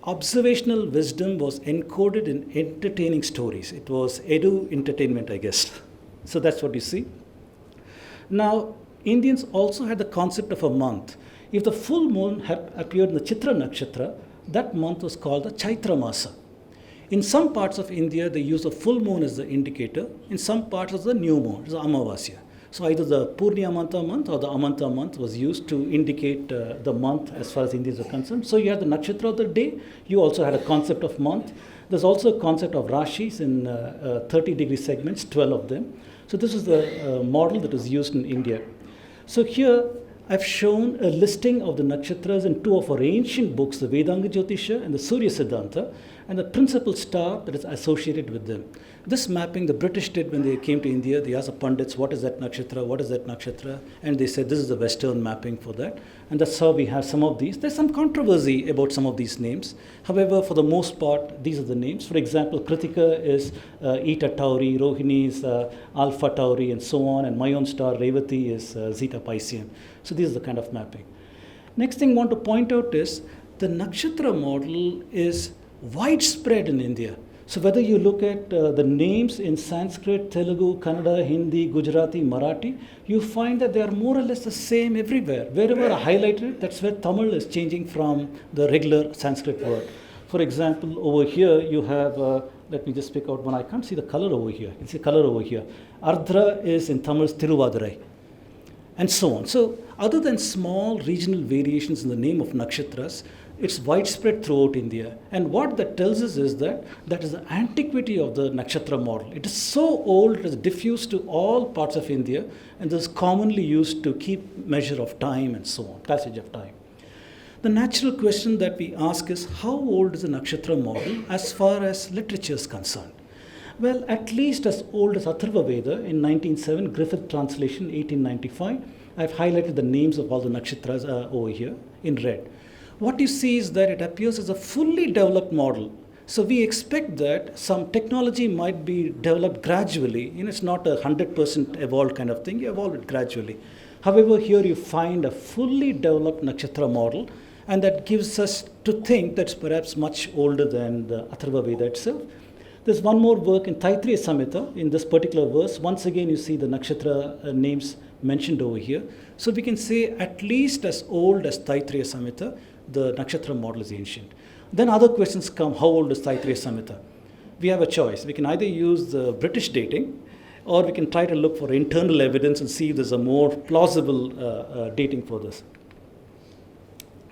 observational wisdom was encoded in entertaining stories. It was edu entertainment, I guess. So that's what you see. Now, Indians also had the concept of a month. If the full moon had appeared in the Chitra nakshatra, that month was called the Chaitra Masa. In some parts of India, they use the full moon as the indicator. In some parts, as the new moon, the Amavasya. So either the Purniyamanta month or the Amanta month was used to indicate the month as far as Indians are concerned. So you had the nakshatra of the day. You also had a concept of month. There's also a concept of Rashis in 30-degree segments, 12 of them. So this is the model that is used in India. So here I've shown a listing of the nakshatras in two of our ancient books, the Vedanga Jyotisha and the Surya Siddhanta, and the principal star that is associated with them. This mapping the British did when they came to India. They asked the Pandits, what is that nakshatra, what is that nakshatra? And they said, this is the Western mapping for that. And that's how we have some of these. There's some controversy about some of these names. However, for the most part, these are the names. For example, Kritika is Eta Tauri, Rohini is Alpha Tauri, and so on. And my own star, Revati, is Zeta Pisceum. So this is the kind of mapping. Next thing I want to point out is the nakshatra model is widespread in India. So whether you look at the names in Sanskrit, Telugu, Kannada, Hindi, Gujarati, Marathi, you find that they are more or less the same everywhere. Wherever I highlighted it, that's where Tamil is changing from the regular Sanskrit word. For example, over here you have, let me just pick out one. I can't see the color over here. You can see color over here. Ardhra is in Tamil's Tiruvadurai, and so on. So other than small regional variations in the name of nakshatras, it's widespread throughout India. And what that tells us is that is the antiquity of the nakshatra model. It is so old, it is diffused to all parts of India, and is commonly used to keep measure of time and so on, passage of time. The natural question that we ask is, how old is the nakshatra model as far as literature is concerned? Well, at least as old as Atharva Veda in 1907, Griffith translation 1895. I've highlighted the names of all the nakshatras over here in red. What you see is that it appears as a fully developed model. So we expect that some technology might be developed gradually. It's not a 100% evolved kind of thing. You evolve it gradually. However, here you find a fully developed nakshatra model, and that gives us to think that's perhaps much older than the Atharva Veda itself. There's one more work in Taittiriya Samhita, in this particular verse. Once again, you see the nakshatra names mentioned over here. So we can say at least as old as Taittiriya Samhita, the nakshatra model is ancient. Then other questions come, how old is Taittiriya Samhita? We have a choice. We can either use the British dating, or we can try to look for internal evidence and see if there's a more plausible dating for this.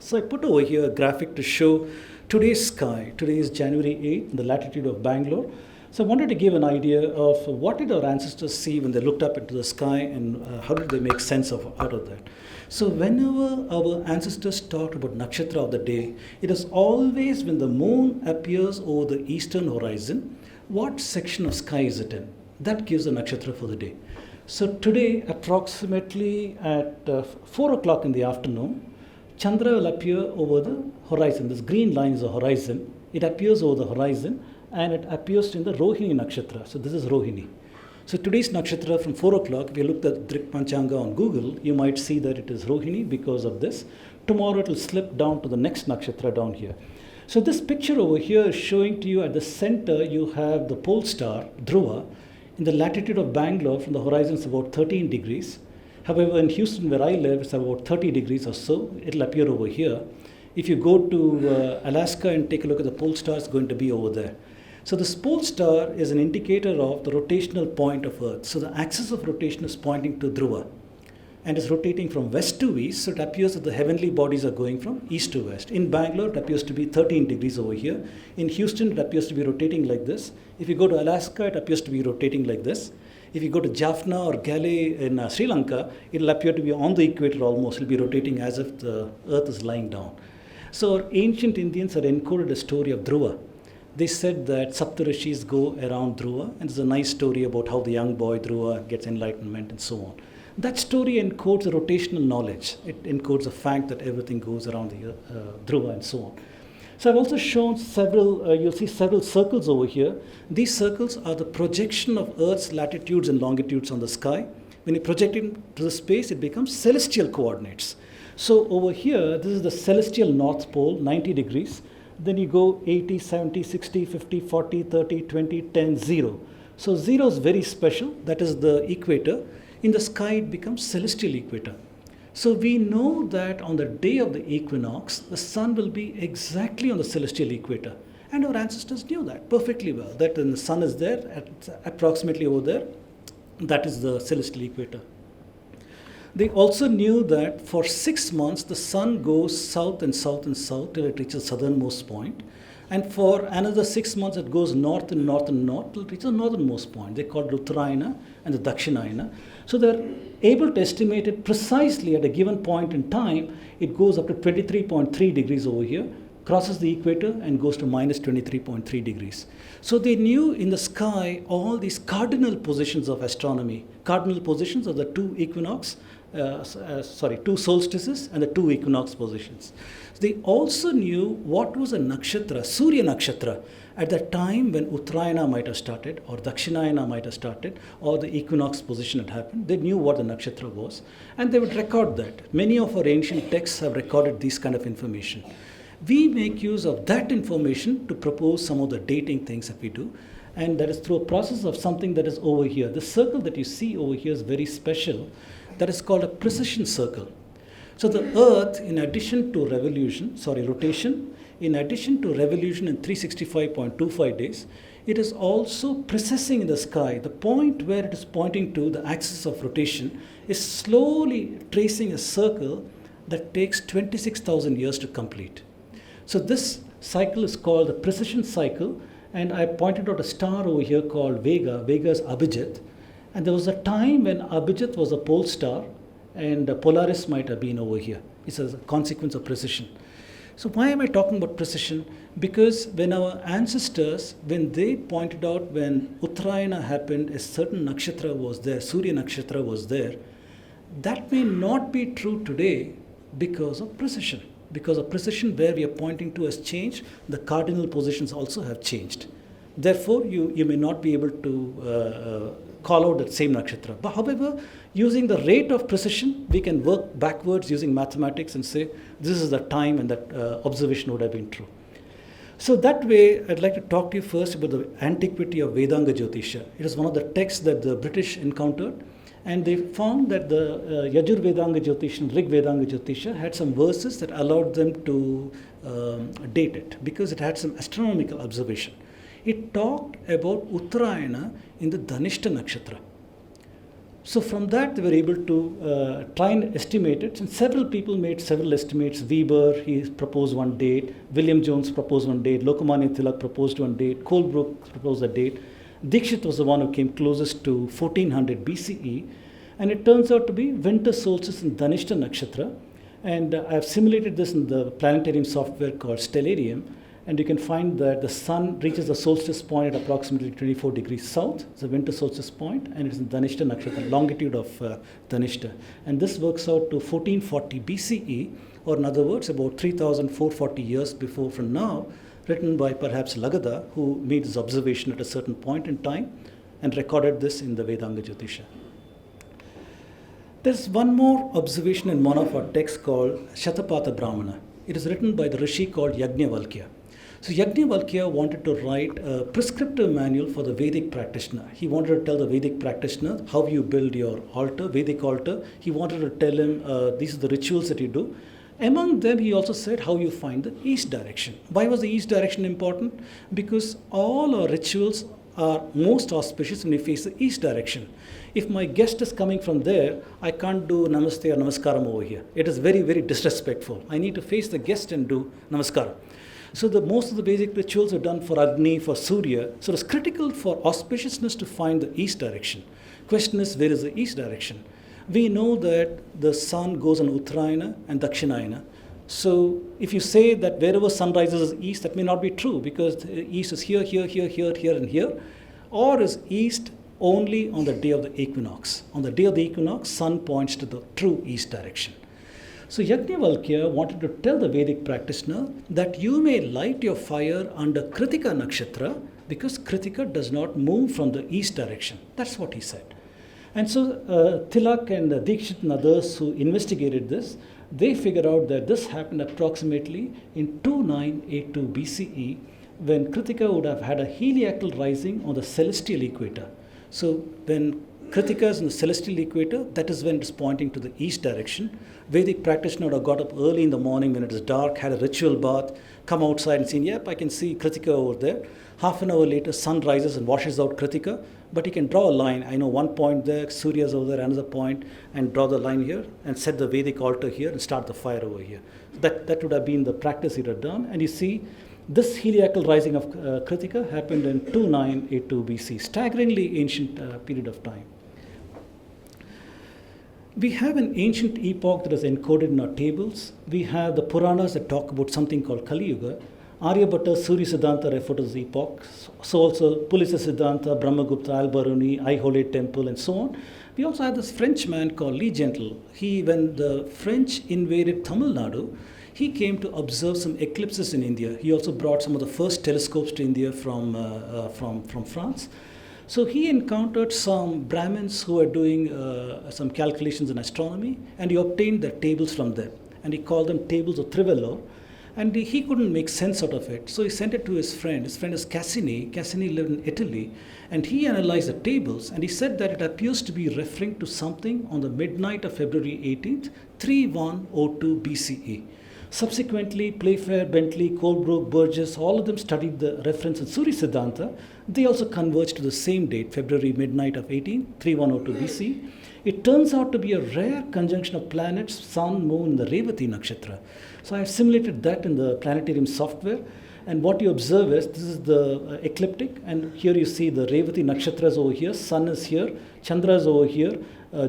So I put over here a graphic to show today's sky. Today is January 8th, the latitude of Bangalore. So I wanted to give an idea of what did our ancestors see when they looked up into the sky, and how did they make sense out of that. So whenever our ancestors talked about nakshatra of the day, it is always when the moon appears over the eastern horizon, what section of sky is it in? That gives a nakshatra for the day. So today, approximately at 4 o'clock in the afternoon, Chandra will appear over the horizon. This green line is the horizon. It appears over the horizon, and it appears in the Rohini nakshatra. So this is Rohini. So today's nakshatra from 4 o'clock, if you looked at Drik Panchanga on Google, you might see that it is Rohini because of this. Tomorrow it will slip down to the next nakshatra down here. So this picture over here is showing to you at the center, you have the pole star, Dhruva. In the latitude of Bangalore, from the horizon, it's about 13 degrees. However, in Houston, where I live, it's about 30 degrees or so. It'll appear over here. If you go to Alaska and take a look at the pole star, it's going to be over there. So this pole star is an indicator of the rotational point of Earth. So the axis of rotation is pointing to Dhruva, and is rotating from west to east, so it appears that the heavenly bodies are going from east to west. In Bangalore, it appears to be 13 degrees over here. In Houston, it appears to be rotating like this. If you go to Alaska, it appears to be rotating like this. If you go to Jaffna or Gale in Sri Lanka, it'll appear to be on the equator almost. It'll be rotating as if the earth is lying down. So our ancient Indians had encoded a story of Dhruva. They said that Saptarishis go around Dhruva, and there's a nice story about how the young boy Dhruva gets enlightenment and so on. That story encodes a rotational knowledge. It encodes the fact that everything goes around the Dhruva and so on. So I've also shown several, you'll see several circles over here. These circles are the projection of Earth's latitudes and longitudes on the sky. When you project it to the space, it becomes celestial coordinates. So over here, this is the celestial north pole, 90 degrees. Then you go 80, 70, 60, 50, 40, 30, 20, 10, 0. So 0 is very special. That is the equator. In the sky, it becomes celestial equator. So we know that on the day of the equinox, the sun will be exactly on the celestial equator. And our ancestors knew that perfectly well, that when the sun is there, at approximately over there, that is the celestial equator. They also knew that for 6 months, the sun goes south and south and south till it reaches the southernmost point. And for another 6 months, it goes north and north and north till it reaches the northernmost point. They call it Uttarayana and the Dakshinayana. So they're able to estimate it precisely at a given point in time. It goes up to 23.3 degrees over here, crosses the equator, and goes to minus 23.3 degrees. So they knew in the sky all these cardinal positions of astronomy, cardinal positions of the two two solstices and the two equinox positions. They also knew what was a nakshatra, Surya nakshatra, at the time when Uttarayana might have started, or Dakshinayana might have started, or the equinox position had happened. They knew what the nakshatra was, and they would record that. Many of our ancient texts have recorded this kind of information. We make use of that information to propose some of the dating things that we do, and that is through a process of something that is over here. The circle that you see over here is very special. That is called a precession circle. So the Earth, in addition to rotation, in addition to revolution in 365.25 days, it is also precessing in the sky. The point where it is pointing to, the axis of rotation, is slowly tracing a circle that takes 26,000 years to complete. So this cycle is called the precession cycle, and I pointed out a star over here called Vega. Vega is Abhijit. And there was a time when Abhijit was a pole star, and Polaris might have been over here. It's a consequence of precession. So why am I talking about precession? Because when our ancestors, when they pointed out when Uttarayana happened, a certain nakshatra was there, Surya nakshatra was there, that may not be true today because of precession. Because of precession, where we are pointing to has changed, the cardinal positions also have changed. Therefore, you may not be able to call out that same nakshatra. But however, using the rate of precision, we can work backwards using mathematics and say this is the time and that observation would have been true. So that way, I'd like to talk to you first about the antiquity of Vedanga Jyotisha. It is one of the texts that the British encountered, and they found that the Yajur Vedanga Jyotisha and Rig Vedanga Jyotisha had some verses that allowed them to date it because it had some astronomical observation. It talked about Uttarayana in the Dhanishta Nakshatra. So from that, they were able to try and estimate it, and several people made several estimates. Weber, he proposed one date. William Jones proposed one date. Lokmanya Tilak proposed one date. Colebrook proposed a date. Dikshit was the one who came closest to 1400 BCE, and it turns out to be winter solstice in Dhanishta Nakshatra. And I have simulated this in the planetarium software called Stellarium, and you can find that the sun reaches the solstice point at approximately 24 degrees south. It's a winter solstice point, and it's in Dhanishta Nakshatra, longitude of Dhanishta. And this works out to 1440 BCE, or in other words, about 3,440 years before from now, written by perhaps Lagada, who made his observation at a certain point in time and recorded this in the Vedanga Jyotisha. There's one more observation in one of our texts called Shatapatha Brahmana. It is written by the rishi called Yajnavalkya. So Yajnavalkya wanted to write a prescriptive manual for the Vedic practitioner. He wanted to tell the Vedic practitioner how you build your altar, Vedic altar. He wanted to tell him these are the rituals that you do. Among them, he also said how you find the east direction. Why was the east direction important? Because all our rituals are most auspicious when we face the east direction. If my guest is coming from there, I can't do namaste or namaskaram over here. It is very, very disrespectful. I need to face the guest and do namaskaram. So most of the basic rituals are done for Agni, for Surya. So it's critical for auspiciousness to find the east direction. Question is, where is the east direction? We know that the sun goes on Uttarayana and Dakshinayana. So if you say that wherever sun rises is east, that may not be true because the east is here, here, here, here, here, and here. Or is east only on the day of the equinox. On the day of the equinox, sun points to the true east direction. So Yajnavalkya wanted to tell the Vedic practitioner that you may light your fire under Kritika Nakshatra because Kritika does not move from the east direction. That's what he said. And so Tilak and Dikshit and others who investigated this, they figured out that this happened approximately in 2982 BCE when Kritika would have had a heliacal rising on the celestial equator. So when Kritika is in the celestial equator, that is when it's pointing to the east direction. Vedic practitioner would have got up early in the morning when it is dark, had a ritual bath, come outside and seen, yep, I can see Kritika over there. Half an hour later, sun rises and washes out Kritika, but he can draw a line. I know one point there, Surya is over there, another point, and draw the line here and set the Vedic altar here and start the fire over here. That would have been the practice he'd have done. And you see, this heliacal rising of Kritika happened in 2982 BC, staggeringly ancient period of time. We have an ancient epoch that is encoded in our tables. We have the Puranas that talk about something called Kali Yuga. Aryabhatta, Surya Siddhanta refer to this epoch. So also Pulisa Siddhanta, Brahmagupta, Al-Baruni, Aihole Temple, and so on. We also have this French man called Lee Gentle. When the French invaded Tamil Nadu, he came to observe some eclipses in India. He also brought some of the first telescopes to India from France. So he encountered some Brahmins who were doing some calculations in astronomy, and he obtained their tables from them. And he called them tables of Trivello. And he couldn't make sense out of it. So he sent it to his friend. His friend is Cassini. Cassini lived in Italy. And he analyzed the tables, and he said that it appears to be referring to something on the midnight of February 18th, 3102 BCE. Subsequently, Playfair, Bentley, Colebrook, Burgess, all of them studied the reference in Surya Siddhanta. They also converged to the same date, February midnight of 3102 BC. It turns out to be a rare conjunction of planets, sun, moon, and the Revati Nakshatra. So I have simulated that in the planetarium software. And what you observe is, this is the ecliptic, and here you see the Revati Nakshatra is over here, sun is here, Chandra is over here,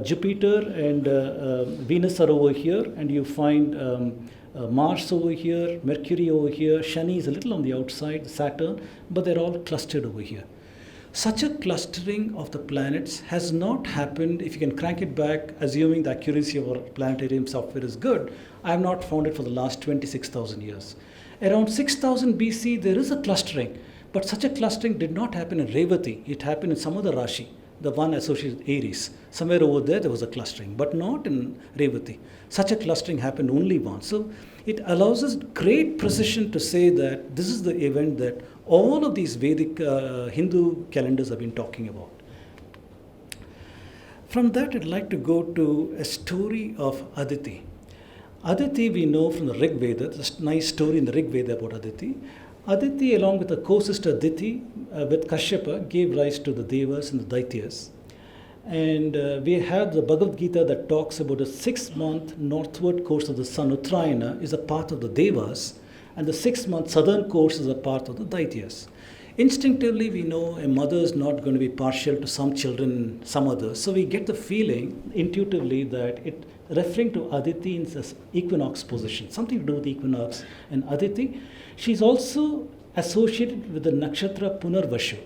Jupiter and Venus are over here, and you find Mars over here, Mercury over here, Shani is a little on the outside, Saturn, but they're all clustered over here. Such a clustering of the planets has not happened, if you can crank it back, assuming the accuracy of our planetarium software is good. I have not found it for the last 26,000 years. Around 6000 BC, there is a clustering, but such a clustering did not happen in Revati. It happened in some other Rashi. the one associated with Aries. Somewhere over there was a clustering, but not in Revati. Such a clustering happened only once. So it allows us great precision to say that this is the event that all of these Vedic Hindu calendars have been talking about. From that, I'd like to go to a story of Aditi. Aditi, we know from the Rig Veda, there's a nice story in the Rig Veda about Aditi. Aditi, along with her co-sister Diti, with Kashyapa, gave rise to the Devas and the Daityas. And we have the Bhagavad Gita that talks about a 6-month northward course of the sun, Uttarayana, is a path of the Devas, and the 6-month southern course is a path of the Daityas. Instinctively, we know a mother is not going to be partial to some children, some others. So we get the feeling intuitively that it referring to Aditi in this equinox position, something to do with equinox and Aditi. She's also associated with the nakshatra Punarvashu.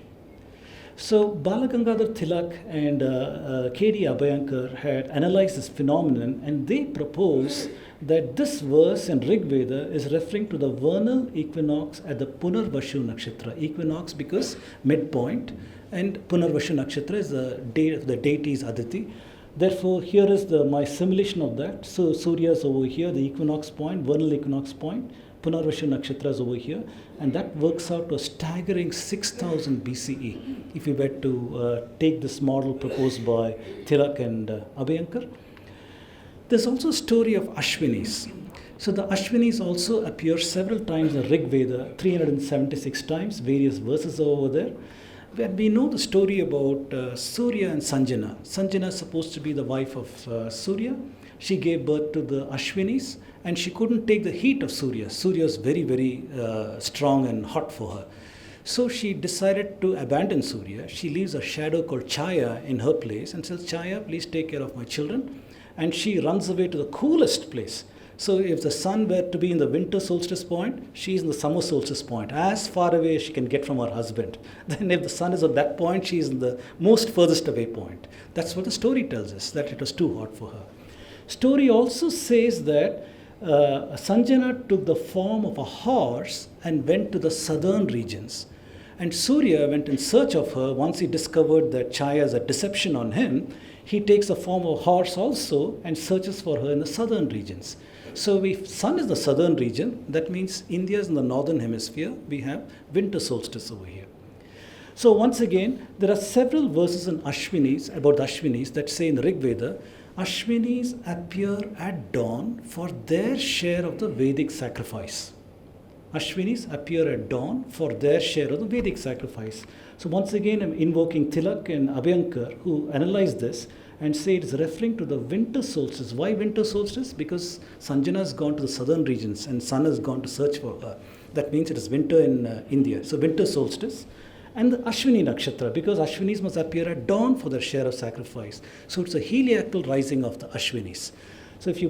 So Balagangadhar Tilak and K.D. Abhyankar had analyzed this phenomenon, and they propose that this verse in Rig Veda is referring to the vernal equinox at the Punarvashu nakshatra. Equinox because midpoint, and Punarvashu nakshatra is the deity is Aditi. Therefore, here is my simulation of that. So Surya is over here, the equinox point, vernal equinox point. Punarvashu nakshatra is over here, and that works out to a staggering 6000 BCE if we were to take this model proposed by Tilak and Abhyankar. There's also a story of Ashwinis. So the Ashwinis also appear several times in Rig Veda, 376 times, various verses are over there. Where we know the story about Surya and Sanjana. Sanjana is supposed to be the wife of Surya. She gave birth to the Ashwinis, and she couldn't take the heat of Surya. Surya is very, very strong and hot for her. So she decided to abandon Surya. She leaves a shadow called Chaya in her place and says, Chaya, please take care of my children. And she runs away to the coolest place. So if the sun were to be in the winter solstice point, she is in the summer solstice point, as far away as she can get from her husband. Then if the sun is at that point, she is in the most furthest away point. That's what the story tells us, that it was too hot for her. Story also says that Sanjana took the form of a horse and went to the southern regions. And Surya went in search of her. Once he discovered that Chaya is a deception on him, he takes the form of a horse also and searches for her in the southern regions. So if sun is the southern region, that means India is in the northern hemisphere. We have winter solstice over here. So once again, there are several verses in Ashwinis, about the Ashwinis, that say in the Rig Veda, Ashwinis appear at dawn for their share of the Vedic sacrifice. Ashwinis appear at dawn for their share of the Vedic sacrifice. So once again, I'm invoking Tilak and Abhyankar, who analyze this and say it is referring to the winter solstice. Why winter solstice? Because Sanjana has gone to the southern regions and sun has gone to search for her. That means it is winter in India. So winter solstice. And the Ashwini nakshatra, because Ashwinis must appear at dawn for their share of sacrifice. So it's a heliacal rising of the Ashwinis. So if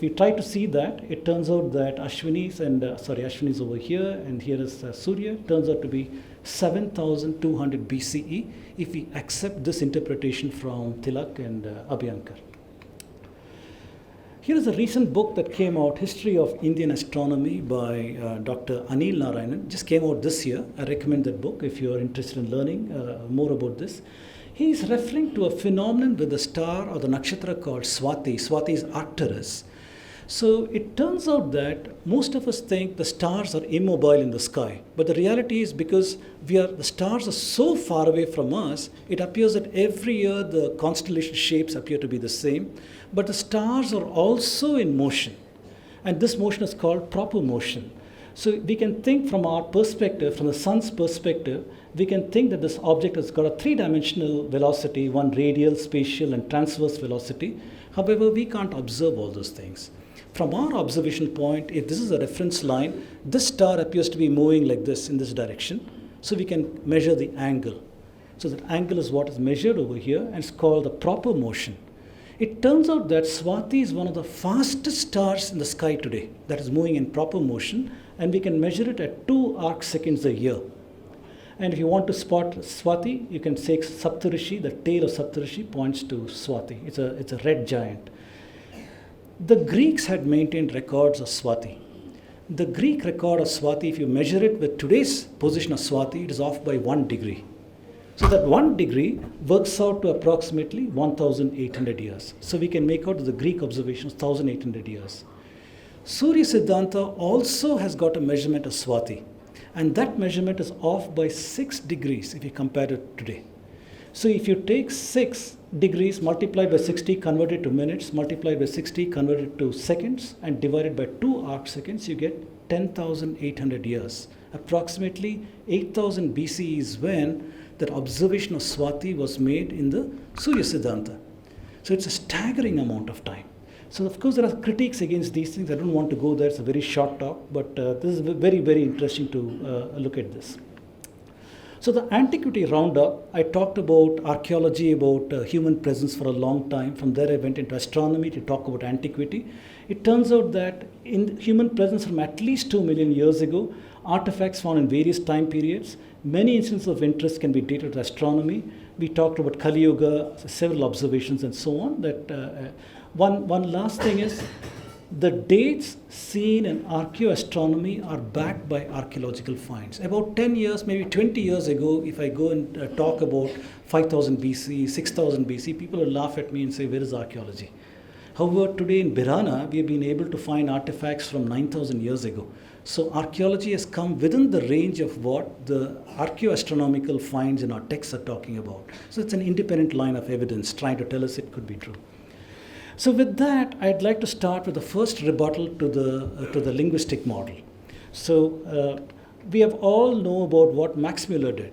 you try to see that, it turns out that Ashwinis Ashwinis over here, and here is Surya, turns out to be 7,200 BCE if we accept this interpretation from Tilak and Abhyankar. Here is a recent book that came out, History of Indian Astronomy by Dr. Anil Narayanan. Just came out this year. I recommend that book if you are interested in learning more about this. He is referring to a phenomenon with the star or the nakshatra called Swati. Swati is Arcturus. So it turns out that most of us think the stars are immobile in the sky. But the reality is because the stars are so far away from us, it appears that every year the constellation shapes appear to be the same. But the stars are also in motion. And this motion is called proper motion. So we can think from our perspective, from the sun's perspective, we can think that this object has got a three-dimensional velocity, one radial, spatial, and transverse velocity. However, we can't observe all those things. From our observation point, if this is a reference line, this star appears to be moving like this in this direction. So we can measure the angle. So that angle is what is measured over here, and it's called the proper motion. It turns out that Swati is one of the fastest stars in the sky today that is moving in proper motion, and we can measure it at 2 arc seconds a year. And if you want to spot Swati, you can say Saptarishi, the tail of Saptarishi points to Swati. It's a red giant. The Greeks had maintained records of Swati. The Greek record of Swati, if you measure it with today's position of Swati, it is off by 1 degree. So that 1 degree works out to approximately 1,800 years. So we can make out the Greek observations 1,800 years. Surya Siddhanta also has got a measurement of Swati, and that measurement is off by 6 degrees if you compare it today. So if you take 6 degrees multiplied by 60, converted to minutes, multiplied by 60, converted to seconds, and divided by 2 arc seconds, you get 10,800 years. Approximately 8,000 BC is when that observation of Swati was made in the Surya Siddhanta. So it's a staggering amount of time. So of course there are critiques against these things. I don't want to go there. It's a very short talk, but this is very, very interesting to look at this. So the antiquity roundup, I talked about archaeology, about human presence for a long time. From there I went into astronomy to talk about antiquity. It turns out that in human presence from at least 2 million years ago, artifacts found in various time periods, many instances of interest can be dated to astronomy. We talked about Kali Yuga, several observations and so on. That one last thing is, the dates seen in archaeoastronomy are backed by archaeological finds. About 10 years, maybe 20 years ago, if I go and talk about 5000 BC, 6000 BC, people will laugh at me and say, where is archaeology? However, today in Birana, we have been able to find artifacts from 9000 years ago. So archaeology has come within the range of what the archaeoastronomical finds in our texts are talking about. So it's an independent line of evidence trying to tell us it could be true. So with that, I'd like to start with the first rebuttal to the linguistic model. So we have all know about what Max Muller did.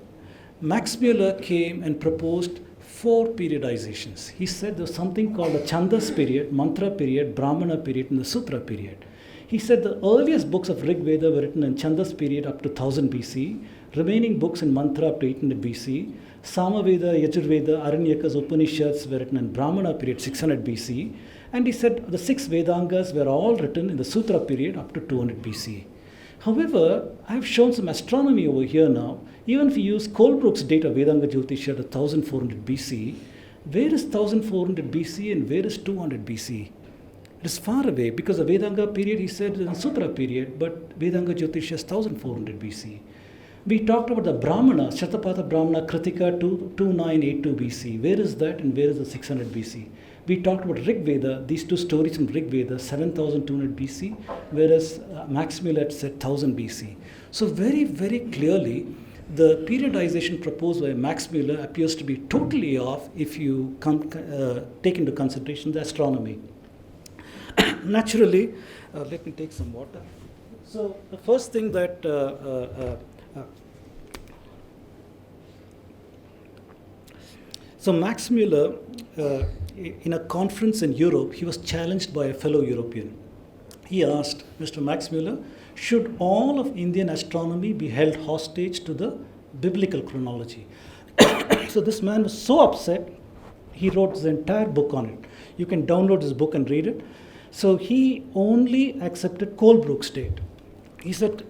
Max Muller came and proposed 4 periodizations. He said there's something called the Chandas period, Mantra period, Brahmana period, and the Sutra period. He said the earliest books of Rig Veda were written in Chandas period up to 1000 BC, remaining books in Mantra up to 800 BC, Samaveda, Yajurveda, Aranyaka's Upanishads were written in Brahmana period 600 BC, and he said the 6 Vedangas were all written in the Sutra period up to 200 BC. However, I have shown some astronomy over here now. Even if you use Colebrook's date of Vedanga Jyotisha to 1400 BC, where is 1400 BC and where is 200 BC? It is far away because the Vedanga period, he said, is in Sutra period, but Vedanga Jyotisha is 1400 BC. We talked about the Brahmana, Shatapatha Brahmana Kritika 2982 BC. Where is that and where is the 600 BC? We talked about Rig Veda, these 2 stories from Rig Veda, 7200 BC, whereas Max Muller said 1000 BC. So very, very clearly, the periodization proposed by Max Muller appears to be totally off if you take into consideration the astronomy. Naturally, let me take some water. So the first thing that so Max Muller, in a conference in Europe, he was challenged by a fellow European. He asked Mr. Max Muller, should all of Indian astronomy be held hostage to the biblical chronology? So this man was so upset, he wrote his entire book on it. You can download his book and read it. So he only accepted Colebrook's date. He said,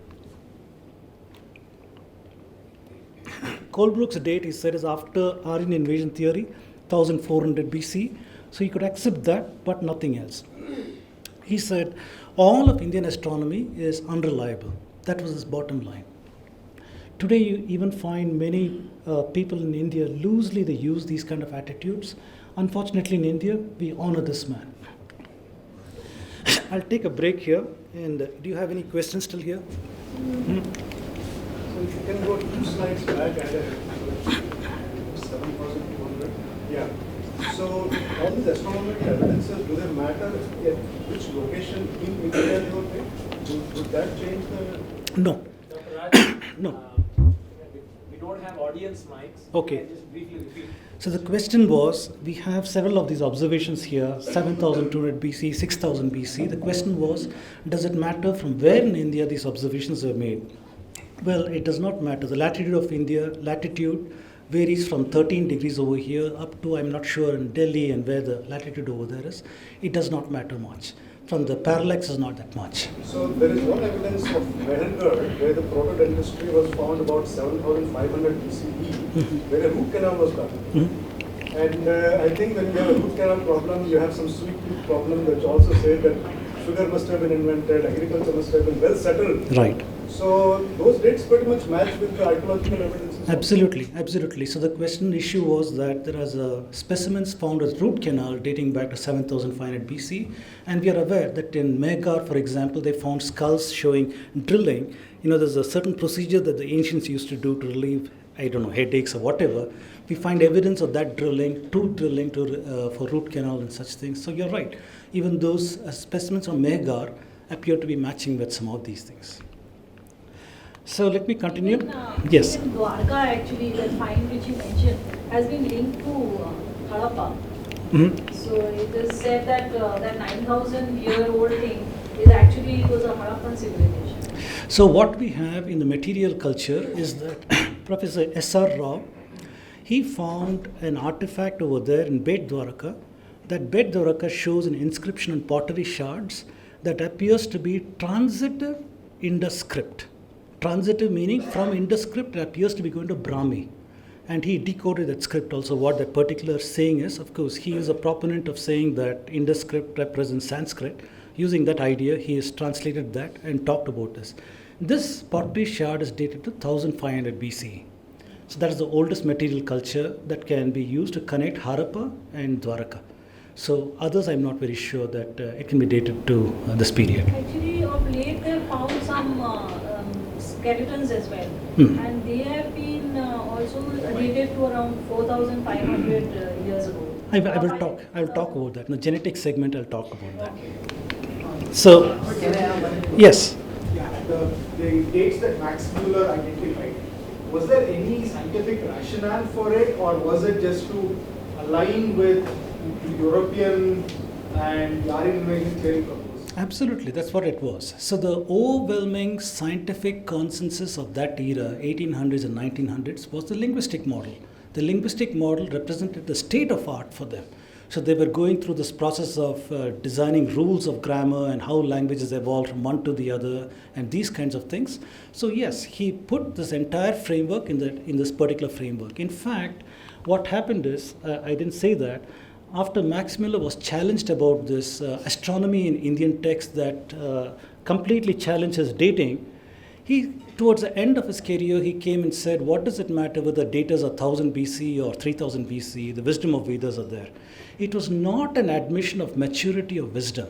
Colebrook's date, he said, is after Aryan invasion theory, 1400 BC. So he could accept that, but nothing else. He said, all of Indian astronomy is unreliable. That was his bottom line. Today, you even find many people in India, loosely they use these kind of attitudes. Unfortunately, in India, we honor this man. I'll take a break here. And do you have any questions still here? Mm-hmm. So if you can go 2 slides back and 7,200. Yeah. So all these astronomical evidences, do they matter at which location in India you are in? Would that change the... No. Dr. Raj, No. We don't have audience mics. Okay. Can I just briefly repeat? So the question was, we have several of these observations here, 7,200 BC, 6,000 BC. The question was, does it matter from where in India these observations were made? Well, it does not matter. The latitude of India, latitude varies from 13 degrees over here up to, I'm not sure, in Delhi and where the latitude over there is. It does not matter much. From the parallax is not that much. So there is one evidence of Mehergarh where the proto-dentistry was found about 7,500 BCE, where a root canal was done. Mm-hmm. And I think when you have a root canal problem, you have some sweet tooth problem, which also said that sugar must have been invented, agriculture must have been well settled. Right. So those dates pretty much match with the archaeological evidences Absolutely, absolutely. So the question issue was that there is specimens found as root canal dating back to 7,500 BC, and we are aware that in Megar, for example, they found skulls showing drilling. There's a certain procedure that the ancients used to do to relieve, I don't know, headaches or whatever. We find evidence of that drilling for root canal and such things. So you're right. Even those specimens from Megar appear to be matching with some of these things. So let me continue. Yes. Even Dwarka, actually, the find which you mentioned, has been linked to Harappa. Mm-hmm. So it is said that that 9,000-year-old thing was a Harappan civilization. So what we have in the material culture is that Professor S.R. Rao, he found an artifact over there in Bet Dwaraka. That Bet Dwaraka shows an inscription on pottery shards that appears to be transitive Indus script. Transitive meaning from Indus script it appears to be going to Brahmi. And he decoded that script also. What that particular saying is, of course, he is a proponent of saying that Indus script represents Sanskrit. Using that idea, he has translated that and talked about this. This pottery shard is dated to 1500 BCE. So that is the oldest material culture that can be used to connect Harappa and Dwaraka. So others, I'm not very sure that it can be dated to this period. Actually, of late, they have found some skeletons as well. And they have been also dated to around 4,500 years ago. I will talk about that. In the genetic segment, I'll talk about that. So, yes. Yeah, the dates that Max Muller identified, was there any scientific rationale for it, or was it just to align with the European and the Aryan invasion theory proposed? Absolutely, that's what it was. So the overwhelming scientific consensus of that era, 1800s and 1900s, was the linguistic model. The linguistic model represented the state of art for them. So they were going through this process of designing rules of grammar and how languages evolved from one to the other and these kinds of things. So yes, he put this entire framework in this particular framework. In fact, what happened is, I didn't say that, after Max Muller was challenged about this astronomy in Indian texts that completely challenged his dating, towards the end of his career, he came and said, what does it matter whether the datas are 1000 BC or 3000 BC? The wisdom of Vedas are there. It was not an admission of maturity of wisdom.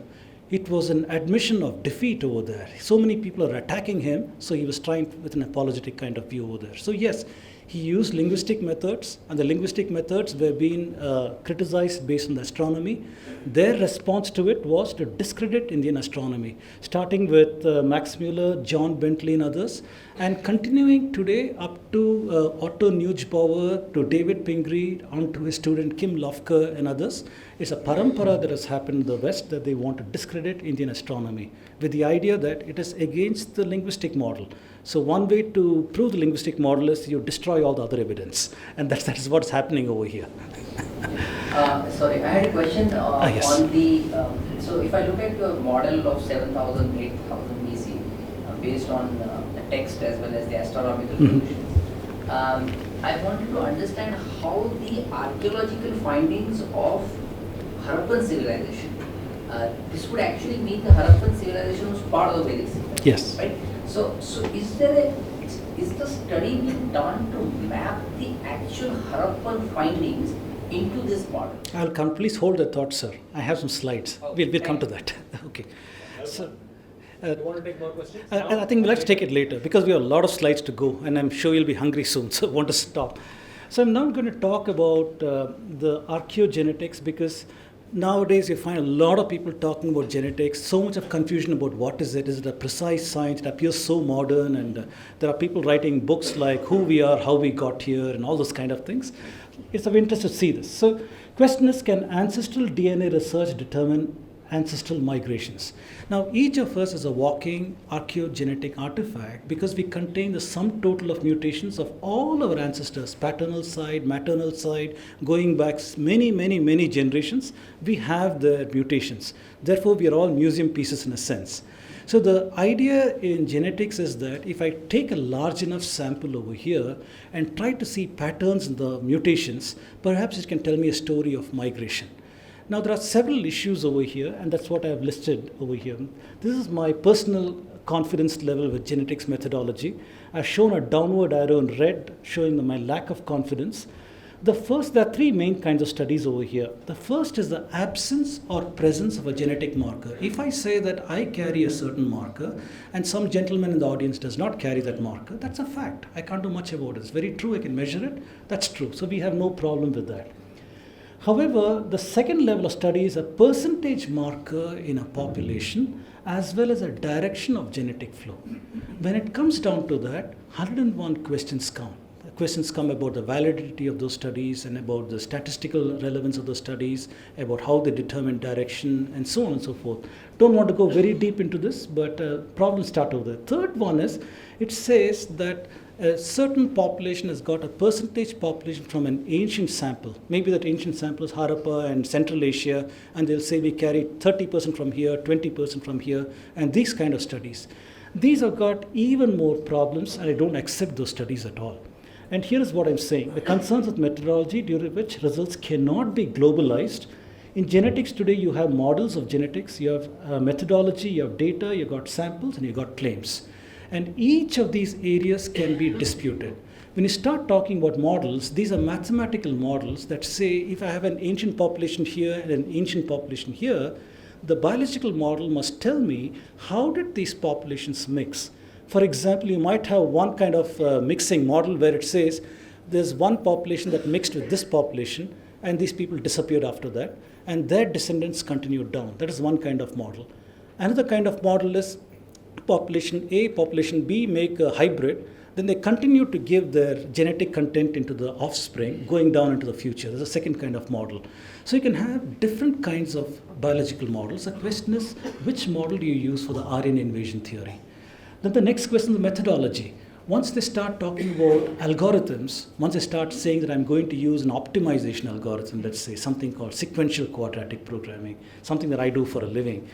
It was an admission of defeat over there. So many people are attacking him, so he was trying with an apologetic kind of view over there. So yes, he used linguistic methods, and the linguistic methods were being criticized based on the astronomy. Their response to it was to discredit Indian astronomy, starting with Max Muller, John Bentley, and others, and continuing today up to Otto Neubauer, to David Pingree, on to his student Kim Lofker and others. It's a parampara that has happened in the West that they want to discredit Indian astronomy with the idea that it is against the linguistic model. So one way to prove the linguistic model is you destroy all the other evidence. And that is what's happening over here. Sorry, I had a question Yes. on the, so if I look at your model of 7,000, 8,000 BC, based on the text as well as the astronomical solutions, I wanted to understand how the archaeological findings of Harappan civilization, this would actually mean the Harappan civilization was part of the Vedic civilization. Yes. Right? So is the study being done to map the actual Harappan findings into this model? Please hold that thought, sir. I have some slides. We'll come to that. Okay. So, You want to take more questions? I think let's take it later because we have a lot of slides to go, and I'm sure you'll be hungry soon, so I want to stop. So I'm now going to talk about the archaeogenetics because nowadays you find a lot of people talking about genetics, so much of confusion about what is it a precise science, it appears so modern, and there are people writing books like Who We Are, How We Got Here, and all those kind of things. It's of interest to see this. So question is, can ancestral DNA research determine ancestral migrations? Now each of us is a walking archaeogenetic artifact because we contain the sum total of mutations of all our ancestors, paternal side, maternal side, going back many generations. We have the mutations. Therefore we are all museum pieces in a sense. So the idea in genetics is that if I take a large enough sample over here and try to see patterns in the mutations, perhaps it can tell me a story of migration. Now there are several issues over here, and that's what I have listed over here. This is my personal confidence level with genetics methodology. I've shown a downward arrow in red showing my lack of confidence. There are three main kinds of studies over here. The first is the absence or presence of a genetic marker. If I say that I carry a certain marker and some gentleman in the audience does not carry that marker, that's a fact. I can't do much about it. It's very true. I can measure it. That's true. So we have no problem with that. However, the second level of study is a percentage marker in a population as well as a direction of genetic flow. When it comes down to that, 101 questions come. Questions come about the validity of those studies and about the statistical relevance of those studies, about how they determine direction, and so on and so forth. Don't want to go very deep into this, but problems start over there. Third one is, it says that a certain population has got a percentage population from an ancient sample. Maybe that ancient sample is Harappa and Central Asia, and they'll say we carry 30% from here, 20% from here, and these kind of studies. These have got even more problems, and I don't accept those studies at all. And here is what I'm saying. The concerns with methodology due to which results cannot be globalized. In genetics today, you have models of genetics, you have methodology, you have data, you've got samples, and you've got claims. And each of these areas can be disputed. When you start talking about models, these are mathematical models that say if I have an ancient population here and an ancient population here, the biological model must tell me how did these populations mix. For example, you might have one kind of mixing model where it says there's one population that mixed with this population and these people disappeared after that and their descendants continued down. That is one kind of model. Another kind of model is population A, population B make a hybrid, then they continue to give their genetic content into the offspring going down into the future. There's a second kind of model. So you can have different kinds of biological models. The question is, which model do you use for the Aryan invasion theory? Then the next question is the methodology. Once they start talking about algorithms, once they start saying that I'm going to use an optimization algorithm, let's say something called sequential quadratic programming, something that I do for a living,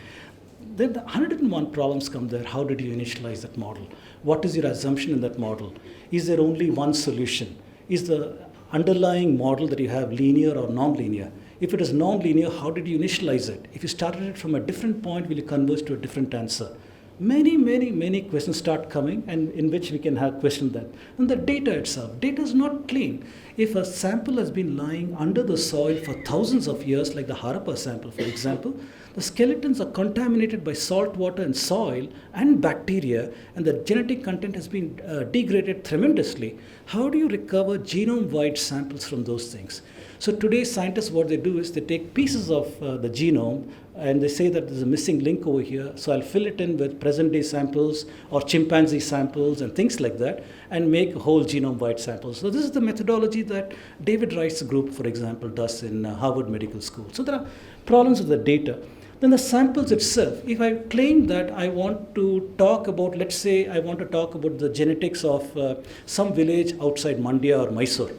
then the 101 problems come there. How did you initialize that model? What is your assumption in that model? Is there only one solution? Is the underlying model that you have linear or non-linear? If it is non-linear, how did you initialize it? If you started it from a different point, will you converge to a different answer? Many questions start coming, and in which we can have questioned that. And the data itself, data is not clean. If a sample has been lying under the soil for thousands of years, like the Harappa sample, for example, the skeletons are contaminated by salt water and soil and bacteria, and the genetic content has been degraded tremendously. How do you recover genome-wide samples from those things? So today, scientists, what they do is they take pieces of the genome and they say that there's a missing link over here, so I'll fill it in with present-day samples or chimpanzee samples and things like that and make whole genome-wide samples. So this is the methodology that David Wright's group, for example, does in Harvard Medical School. So there are problems with the data. Then the samples itself, if I claim that I want to talk about, let's say I want to talk about the genetics of some village outside Mandya or Mysore,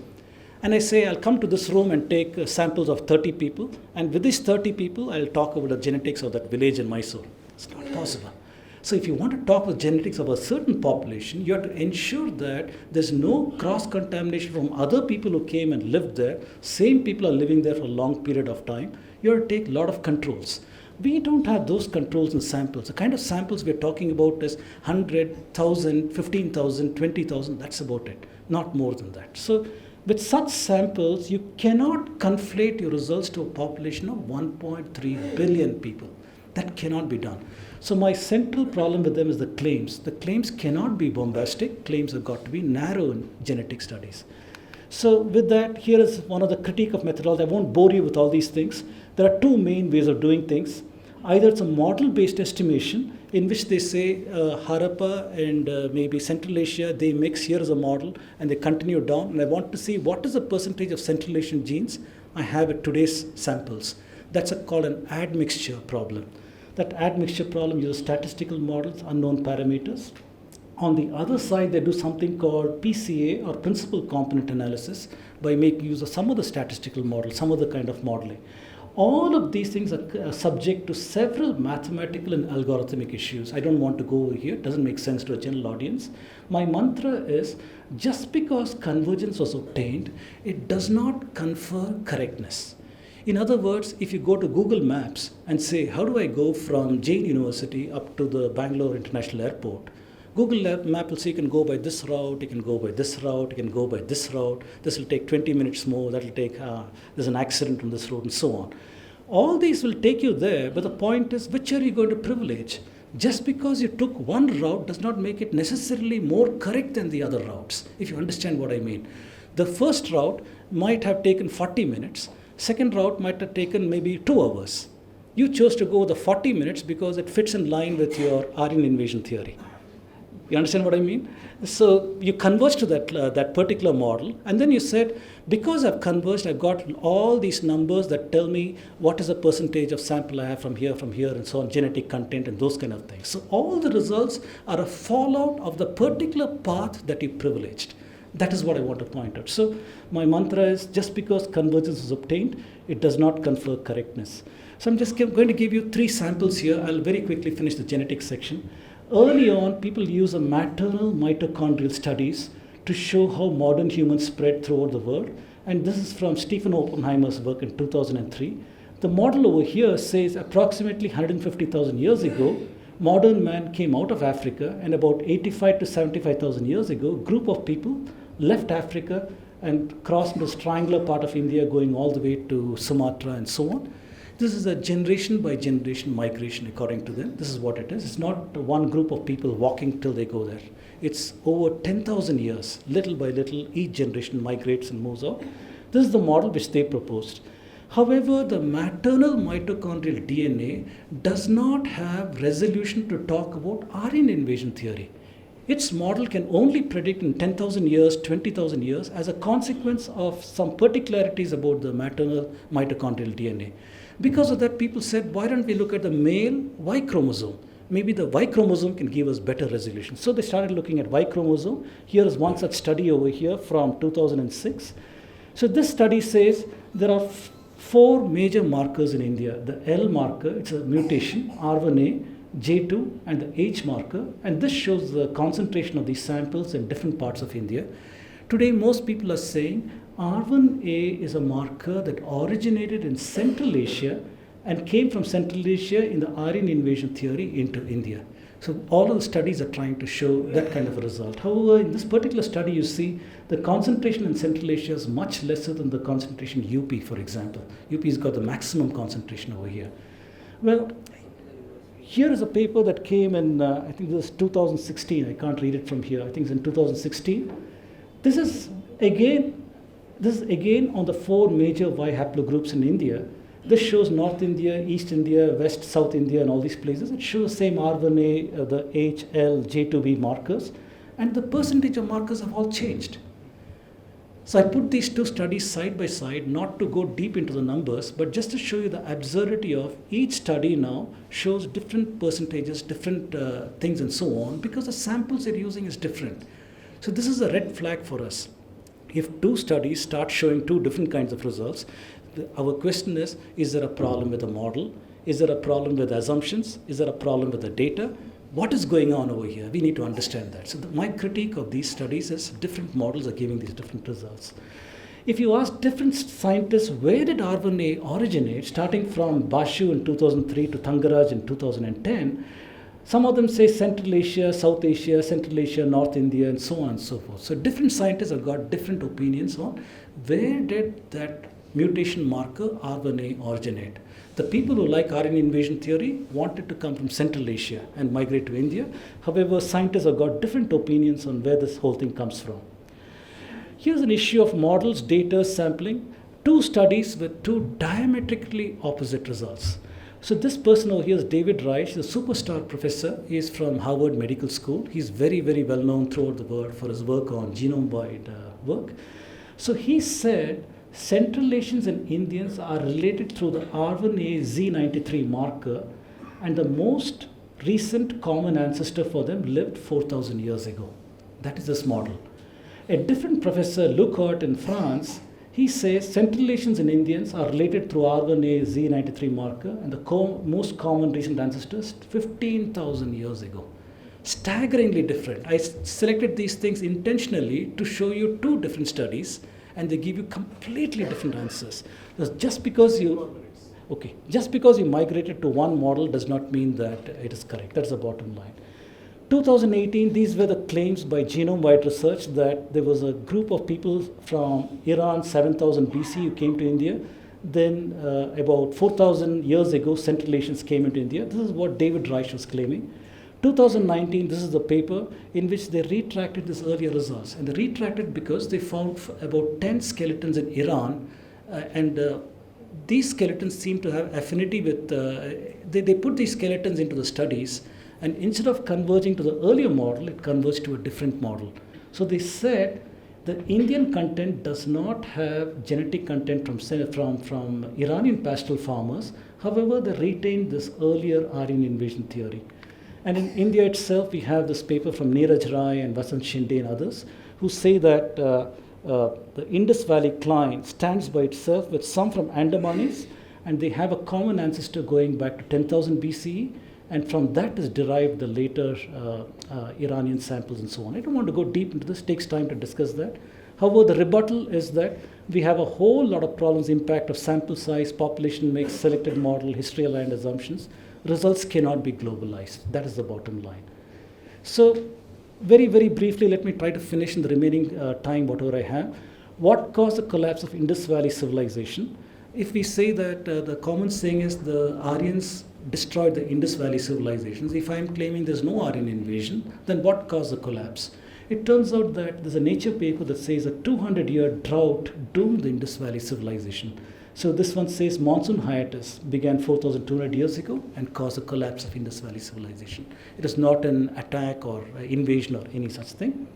and I say I'll come to this room and take samples of 30 people, and with these 30 people, I'll talk about the genetics of that village in Mysore. It's not possible. So if you want to talk about genetics of a certain population, you have to ensure that there's no cross-contamination from other people who came and lived there. Same people are living there for a long period of time. You have to take a lot of controls. We don't have those controls in samples. The kind of samples we're talking about is 100, 1,000, 15,000, 20,000. That's about it, not more than that. So with such samples, you cannot conflate your results to a population of 1.3 billion people. That cannot be done. So my central problem with them is the claims. The claims cannot be bombastic. Claims have got to be narrow in genetic studies. So with that, here is one of the critique of methodology. I won't bore you with all these things. There are two main ways of doing things. Either it's a model-based estimation in which they say Harappa and maybe Central Asia, they mix, here is a model, and they continue down. And I want to see what is the percentage of Central Asian genes I have at today's samples. That's called an admixture problem. That admixture problem uses statistical models, unknown parameters. On the other side, they do something called PCA, or principal component analysis, by making use of some of the statistical models, some other kind of modeling. All of these things are subject to several mathematical and algorithmic issues. I don't want to go over here. It doesn't make sense to a general audience. My mantra is, just because convergence was obtained, it does not confer correctness. In other words, if you go to Google Maps and say, how do I go from Jain University up to the Bangalore International Airport? Google map will say you can go by this route, you can go by this route, you can go by this route. This will take 20 minutes more. That will take, there's an accident on this road, and so on. All these will take you there, but the point is, which are you going to privilege? Just because you took one route does not make it necessarily more correct than the other routes, if you understand what I mean. The first route might have taken 40 minutes. Second route might have taken maybe 2 hours. You chose to go the 40 minutes because it fits in line with your Aryan invasion theory. You understand what I mean? So you converged to that particular model, and then you said, because I've converged, I've got all these numbers that tell me what is the percentage of sample I have from here, and so on, genetic content and those kind of things. So all the results are a fallout of the particular path that you privileged. That is what I want to point out. So my mantra is, just because convergence is obtained, it does not confer correctness. So I'm just going to give you 3 samples here. I'll very quickly finish the genetics section. Early on, people use a maternal mitochondrial studies to show how modern humans spread throughout the world. And this is from Stephen Oppenheimer's work in 2003. The model over here says approximately 150,000 years ago, modern man came out of Africa, and about 85 to 75,000 years ago, a group of people left Africa and crossed this triangular part of India, going all the way to Sumatra and so on. This is a generation by generation migration, according to them. This is what it is. It's not one group of people walking till they go there. It's over 10,000 years. Little by little, each generation migrates and moves out. This is the model which they proposed. However, the maternal mitochondrial DNA does not have resolution to talk about Aryan invasion theory. Its model can only predict in 10,000 years, 20,000 years, as a consequence of some particularities about the maternal mitochondrial DNA. Because of that, people said, why don't we look at the male Y chromosome? Maybe the Y chromosome can give us better resolution. So they started looking at Y chromosome. Here is one such study over here from 2006. So this study says there are 4 major markers in India. The L marker, it's a mutation, R1A, J2, and the H marker. And this shows the concentration of these samples in different parts of India. Today, most people are saying R1A is a marker that originated in Central Asia and came from Central Asia in the Aryan invasion theory into India. So all of the studies are trying to show that kind of a result. However, in this particular study, you see the concentration in Central Asia is much lesser than the concentration in UP, for example. UP has got the maximum concentration over here. Well, here is a paper that came in, I think this is 2016. I can't read it from here. I think it's in 2016. This is again on the 4 major Y haplogroups in India. This shows North India, East India, West, South India, and all these places. It shows the same R1A, the H, L, J2B markers, and the percentage of markers have all changed. So I put these 2 studies side by side, not to go deep into the numbers, but just to show you the absurdity of each study now shows different percentages, different things and so on, because the samples they're using is different. So this is a red flag for us. If 2 studies start showing 2 different kinds of results, our question is there a problem with the model? Is there a problem with assumptions? Is there a problem with the data? What is going on over here? We need to understand that. So my critique of these studies is different models are giving these different results. If you ask different scientists, where did R1A originate, starting from Bashu in 2003 to Thangaraj in 2010, some of them say Central Asia, South Asia, Central Asia, North India, and so on and so forth. So different scientists have got different opinions on where did that mutation marker R1A originate. The people who like Aryan invasion theory wanted to come from Central Asia and migrate to India. However, scientists have got different opinions on where this whole thing comes from. Here's an issue of models, data, sampling. 2 studies with 2 diametrically opposite results. So this person over here is David Reich, the superstar professor. He is from Harvard Medical School. He's very, very well known throughout the world for his work on genome-wide work. So he said Central Asians and Indians are related through the R1A Z93 marker, and the most recent common ancestor for them lived 4,000 years ago. That is this model. A different professor, Lucart in France, he says Central Asians and Indians are related through R1A Z93 marker, and the most common recent ancestors 15,000 years ago. Staggeringly different. I selected these things intentionally to show you 2 different studies, and they give you completely different answers. Just because you migrated to one model does not mean that it is correct. That's the bottom line. 2018, these were the claims by genome-wide research that there was a group of people from Iran, 7000 BC, who came to India. Then about 4,000 years ago, Central Asians came into India. This is what David Reich was claiming. 2019, this is the paper in which they retracted these earlier results. And they retracted because they found about 10 skeletons in Iran, and these skeletons seem to have affinity with, they put these skeletons into the studies, and instead of converging to the earlier model, it converged to a different model. So they said the Indian content does not have genetic content from Iranian pastoral farmers. However, they retained this earlier Aryan invasion theory. And in India itself, we have this paper from Neeraj Rai and Vasant Shinde and others who say that the Indus Valley cline stands by itself with some from Andamanis, and they have a common ancestor going back to 10,000 BCE, and from that is derived the later Iranian samples and so on. I don't want to go deep into this, it takes time to discuss that. However, the rebuttal is that we have a whole lot of problems, impact of sample size, population mix, selected model, history aligned assumptions. Results cannot be globalized. That is the bottom line. So, very, very briefly, let me try to finish in the remaining time, whatever I have. What caused the collapse of Indus Valley civilization? If we say that the common saying is the Aryans destroyed the Indus Valley civilizations, if I'm claiming there's no Aryan invasion, then what caused the collapse? It turns out that there's a Nature paper that says a 200-year drought doomed the Indus Valley civilization. So this one says monsoon hiatus began 4,200 years ago and caused the collapse of Indus Valley civilization. It is not an attack or invasion or any such thing.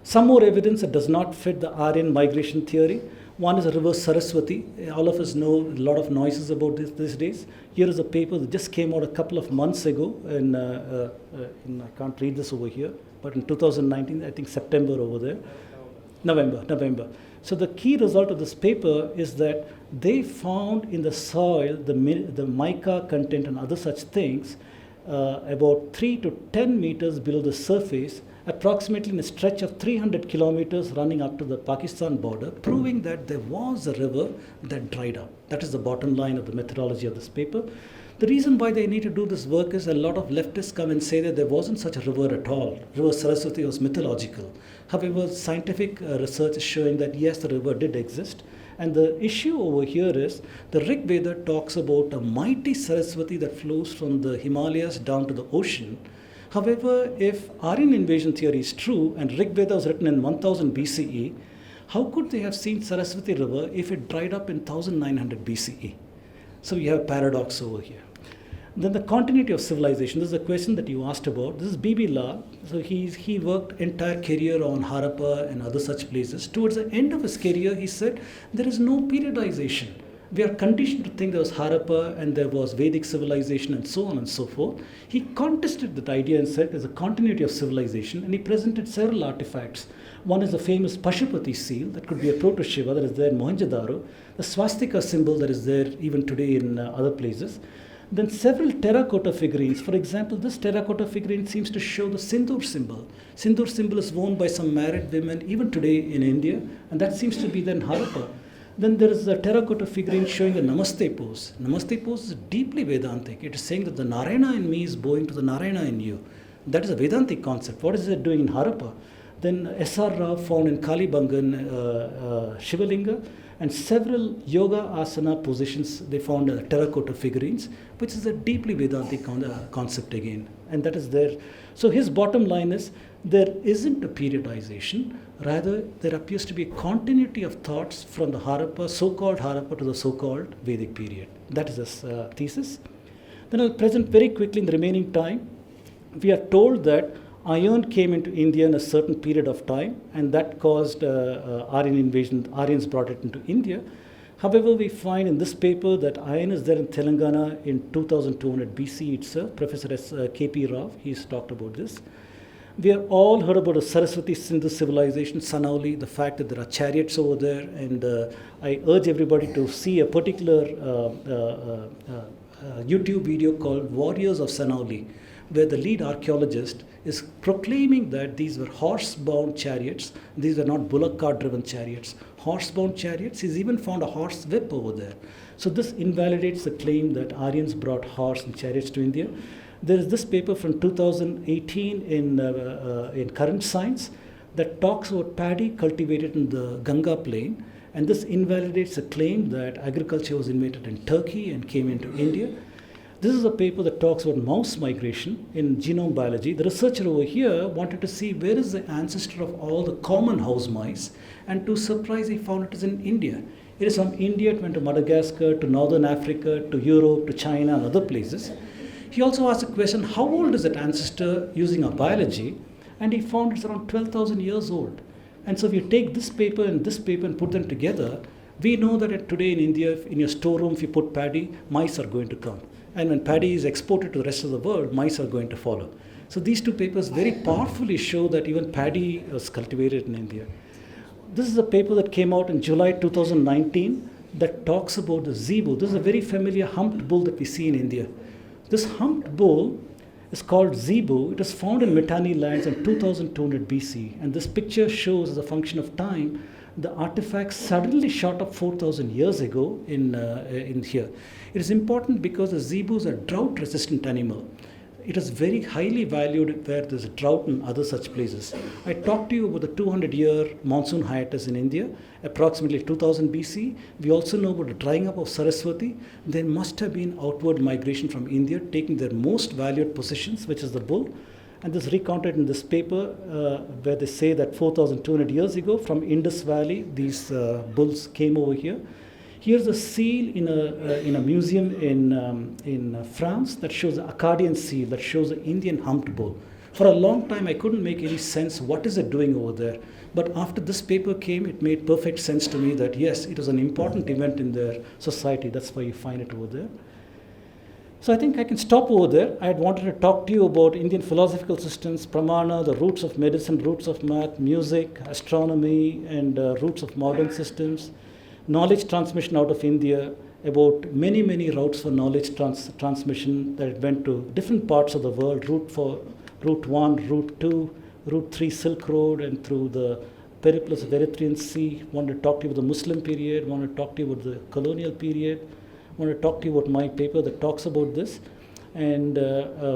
Some more evidence that does not fit the Aryan migration theory. One is the river Saraswati. All of us know a lot of noises about this these days. Here is a paper that just came out a couple of months ago in I can't read this over here, but in 2019, I think September over there. November. So the key result of this paper is that they found in the soil the mica content and other such things about 3 to 10 meters below the surface, approximately in a stretch of 300 kilometers running up to the Pakistan border, proving that there was a river that dried up. That is the bottom line of the methodology of this paper. The reason why they need to do this work is a lot of leftists come and say that there wasn't such a river at all. River Saraswati was mythological. However, scientific research is showing that yes, the river did exist. And the issue over here is the Rig Veda talks about a mighty Saraswati that flows from the Himalayas down to the ocean. However, if Aryan invasion theory is true and Rig Veda was written in 1000 BCE, how could they have seen Saraswati River if it dried up in 1900 BCE? So we have a paradox over here. Then the continuity of civilization. This is a question that you asked about. This is B.B. Lal. So he worked entire career on Harappa and other such places. Towards the end of his career, he said, there is no periodization. We are conditioned to think there was Harappa and there was Vedic civilization and so on and so forth. He contested that idea and said there's a continuity of civilization, and he presented several artifacts. One is the famous Pashupati seal that could be a proto-Shiva that is there in Mohenjo-daro, the swastika symbol that is there even today in other places. Then several terracotta figurines. For example, this terracotta figurine seems to show the Sindoor symbol. Sindoor symbol is worn by some married women even today in India, and that seems to be then Harappa. Then there is a terracotta figurine showing the Namaste pose. Namaste pose is deeply Vedantic. It is saying that the Narayana in me is bowing to the Narayana in you. That is a Vedantic concept. What is it doing in Harappa? Then S.R. Rao found in Kalibangan Shivalinga, and several yoga asana positions they found terracotta figurines, which is a deeply Vedantic concept again, and that is there. So his bottom line is there isn't a periodization, rather there appears to be a continuity of thoughts from the Harappa, so-called Harappa, to the so-called Vedic period. That is his thesis. Then I'll present very quickly in the remaining time. We are told that iron came into India in a certain period of time, and that caused Aryan invasion. Aryans brought it into India. However, we find in this paper that iron is there in Telangana in 2200 BC itself. Professor K.P. Rao, he's talked about this. We have all heard about the Saraswati Sindhu civilization, Sanauli, the fact that there are chariots over there, and I urge everybody to see a particular YouTube video called Warriors of Sanauli, where the lead archaeologist is proclaiming that these were horse-bound chariots. These were not bullock cart-driven chariots. Horse-bound chariots. He's even found a horse whip over there. So this invalidates the claim that Aryans brought horse and chariots to India. There is this paper from 2018 in Current Science that talks about paddy cultivated in the Ganga plain, and this invalidates the claim that agriculture was invented in Turkey and came into India. This is a paper that talks about mouse migration in genome biology. The researcher over here wanted to see where is the ancestor of all the common house mice, and to surprise, he found it is in India. It is from India, it went to Madagascar, to Northern Africa, to Europe, to China, and other places. He also asked the question, how old is that ancestor using our biology? And he found it's around 12,000 years old. And so if you take this paper and put them together, we know that today in India, in your storeroom, if you put paddy, mice are going to come. And when paddy is exported to the rest of the world, mice are going to follow. So these two papers very powerfully show that even paddy was cultivated in India. This is a paper that came out in July 2019 that talks about the zebu. This is a very familiar humped bull that we see in India. This humped bull is called zebu. It was found in Mitanni lands in 2200 BC. And this picture shows, as a function of time, the artifacts suddenly shot up 4,000 years ago in here. It is important because the zebu is a drought-resistant animal. It is very highly valued where there's a drought in other such places. I talked to you about the 200-year monsoon hiatus in India, approximately 2000 BC. We also know about the drying up of Saraswati. There must have been outward migration from India, taking their most valued possessions, which is the bull. And this is recounted in this paper where they say that 4,200 years ago from Indus Valley, these bulls came over here. Here's a seal in a museum in France that shows the Akkadian seal, that shows the Indian humped bull. For a long time, I couldn't make any sense what is it doing over there. But after this paper came, it made perfect sense to me that yes, it was an important event in their society. That's why you find it over there. So I think I can stop over there. I had wanted to talk to you about Indian philosophical systems, pramana, the roots of medicine, roots of math, music, astronomy, and roots of modern systems, knowledge transmission out of India, about many, many routes for knowledge transmission that went to different parts of the world, Route 1, Route 2, Route 3 Silk Road, and through the periplus of Erythraean Sea. Wanted to talk to you about the Muslim period, wanted to talk to you about the colonial period, wanted to talk to you about my paper that talks about this. And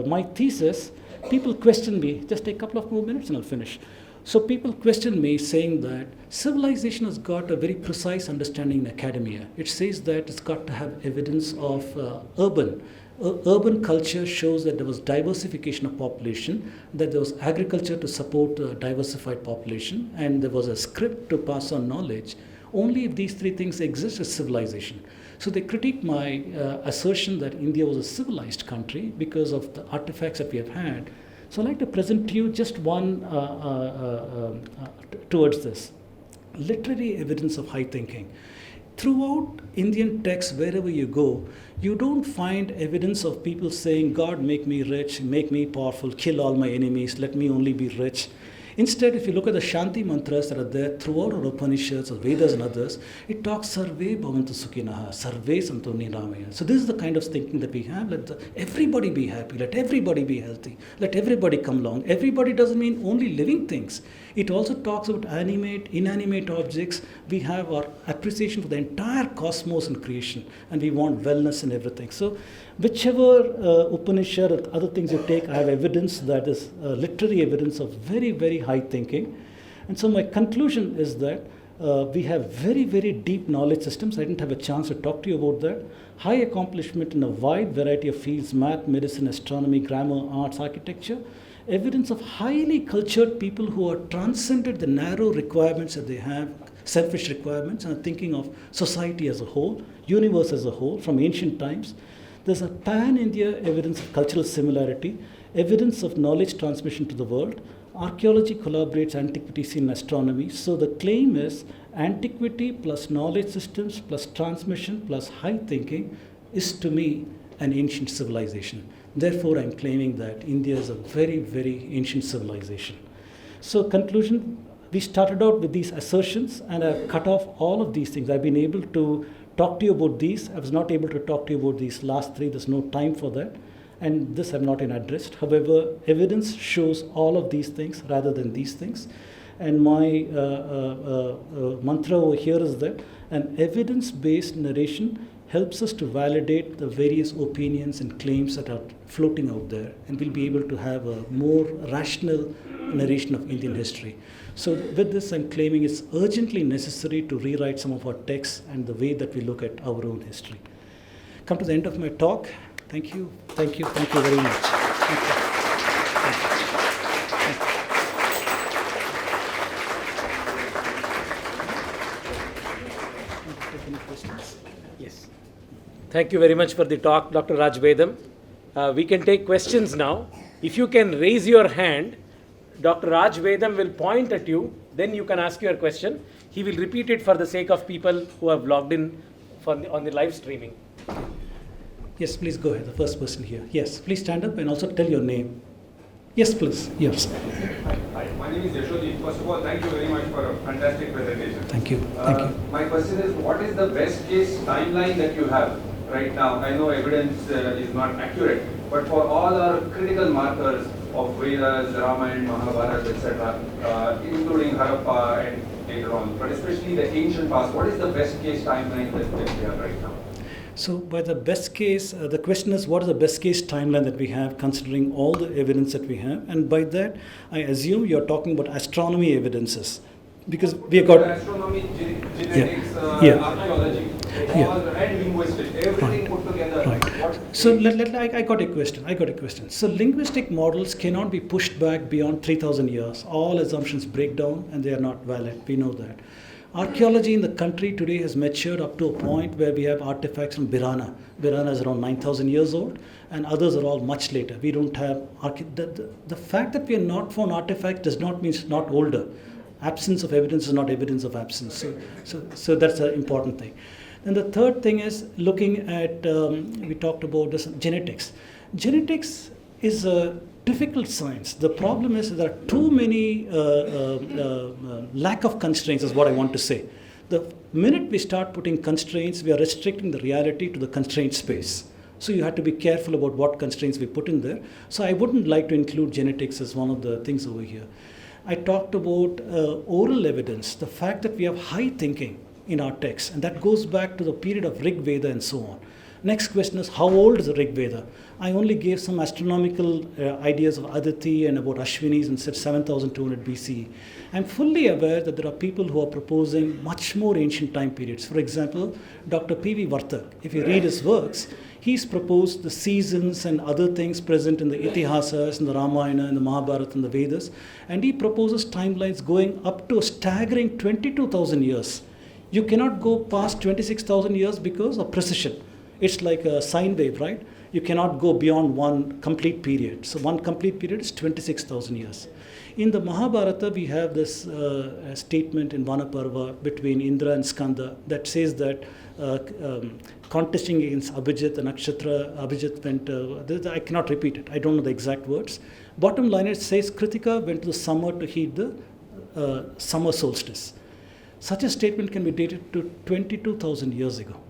my thesis, people question me, just take a couple of more minutes and I'll finish. So people question me saying that civilization has got a very precise understanding in academia. It says that it's got to have evidence of urban. Urban culture shows that there was diversification of population, that there was agriculture to support a diversified population, and there was a script to pass on knowledge. Only if these three things exist as civilization. So they critique my assertion that India was a civilized country because of the artifacts that we have had. So I'd like to present to you just one towards this. Literary evidence of high thinking. Throughout Indian texts, wherever you go, you don't find evidence of people saying, God, make me rich, make me powerful, kill all my enemies, let me only be rich. Instead, if you look at the Shanti mantras that are there throughout our Upanishads or Vedas and others, it talks Sarve Bhavantu Sukhinaha, Sarve Santu Niramaya. So this is the kind of thinking that we have. Let everybody be happy, let everybody be healthy, let everybody come along. Everybody doesn't mean only living things. It also talks about animate, inanimate objects. We have our appreciation for the entire cosmos and creation, and we want wellness and everything. So whichever Upanishad or other things you take, I have evidence that is literary evidence of very, very high thinking. And so my conclusion is that we have very, very deep knowledge systems. I didn't have a chance to talk to you about that. High accomplishment in a wide variety of fields, math, medicine, astronomy, grammar, arts, architecture. Evidence of highly cultured people who are transcended the narrow requirements that they have, selfish requirements, and are thinking of society as a whole, universe as a whole, from ancient times. There's a pan-India evidence of cultural similarity, evidence of knowledge transmission to the world. Archaeology collaborates antiquity, scene, and astronomy. So the claim is antiquity plus knowledge systems plus transmission plus high thinking is, to me, an ancient civilization. Therefore, I'm claiming that India is a very, very ancient civilization. So conclusion, we started out with these assertions, and I've cut off all of these things. I've been able to talk to you about these. I was not able to talk to you about these last three. There's no time for that. And this I've not addressed. However, evidence shows all of these things rather than these things. And my mantra over here is that an evidence-based narration helps us to validate the various opinions and claims that are floating out there, and we'll be able to have a more rational narration of Indian history. So with this, I'm claiming it's urgently necessary to rewrite some of our texts and the way that we look at our own history. Come to the end of my talk. Thank you very much. Thank you. Any questions? Yes. Thank you very much for the talk, Dr. Raj Vedam. We can take questions now. If you can raise your hand, Dr. Raj Vedam will point at you, then you can ask your question. He will repeat it for the sake of people who have logged in on the live streaming. Yes, please go ahead. The first person here. Yes, please stand up and also tell your name. Yes, please. Yes. Hi, my name is Yashodi. First of all, thank you very much for a fantastic presentation. Thank you. Thank you. My question is, what is the best case timeline that you have right now? I know evidence is not accurate, but for all our critical markers of Vedas, Ramayana, Mahabharata, etc., including Harappa and later on, but especially the ancient past, what is the best case timeline that we have right now? So by the best case, the question is, what is the best case timeline that we have considering all the evidence that we have? And by that, I assume you're talking about astronomy evidences. Because we have got... Astronomy, genetics, archaeology, all, and linguistics, everything put together. Right. So I got a question. So linguistic models cannot be pushed back beyond 3,000 years. All assumptions break down and they are not valid. We know that. Archaeology in the country today has matured up to a point where we have artifacts from Birana. Birana is around 9,000 years old, and others are all much later. We don't have... The fact that we are not found artifacts does not mean it's not older. Absence of evidence is not evidence of absence. So that's an important thing. And the third thing is looking at, we talked about this, genetics. Genetics is a difficult science. The problem is there are too many lack of constraints is what I want to say. The minute we start putting constraints, we are restricting the reality to the constraint space. So you have to be careful about what constraints we put in there. So I wouldn't like to include genetics as one of the things over here. I talked about oral evidence, the fact that we have high thinking in our texts, and that goes back to the period of Rig Veda and so on. Next question is, how old is the Rig Veda? I only gave some astronomical ideas of Aditi and about Ashwinis and said 7,200 BCE. I'm fully aware that there are people who are proposing much more ancient time periods. For example, Dr. P.V. Vartak, if you read his works, he's proposed the seasons and other things present in the Itihasas, in the Ramayana, and the Mahabharata, and the Vedas. And he proposes timelines going up to a staggering 22,000 years. You cannot go past 26,000 years because of precision. It's like a sine wave, right? You cannot go beyond one complete period. So one complete period is 26,000 years. In the Mahabharata, we have this statement in Vanaparva between Indra and Skanda that says that contesting against Abhijit and Nakshatra, Abhijit went, I cannot repeat it, I don't know the exact words. Bottom line, it says Kritika went to the summer to heed the summer solstice. Such a statement can be dated to 22,000 years ago.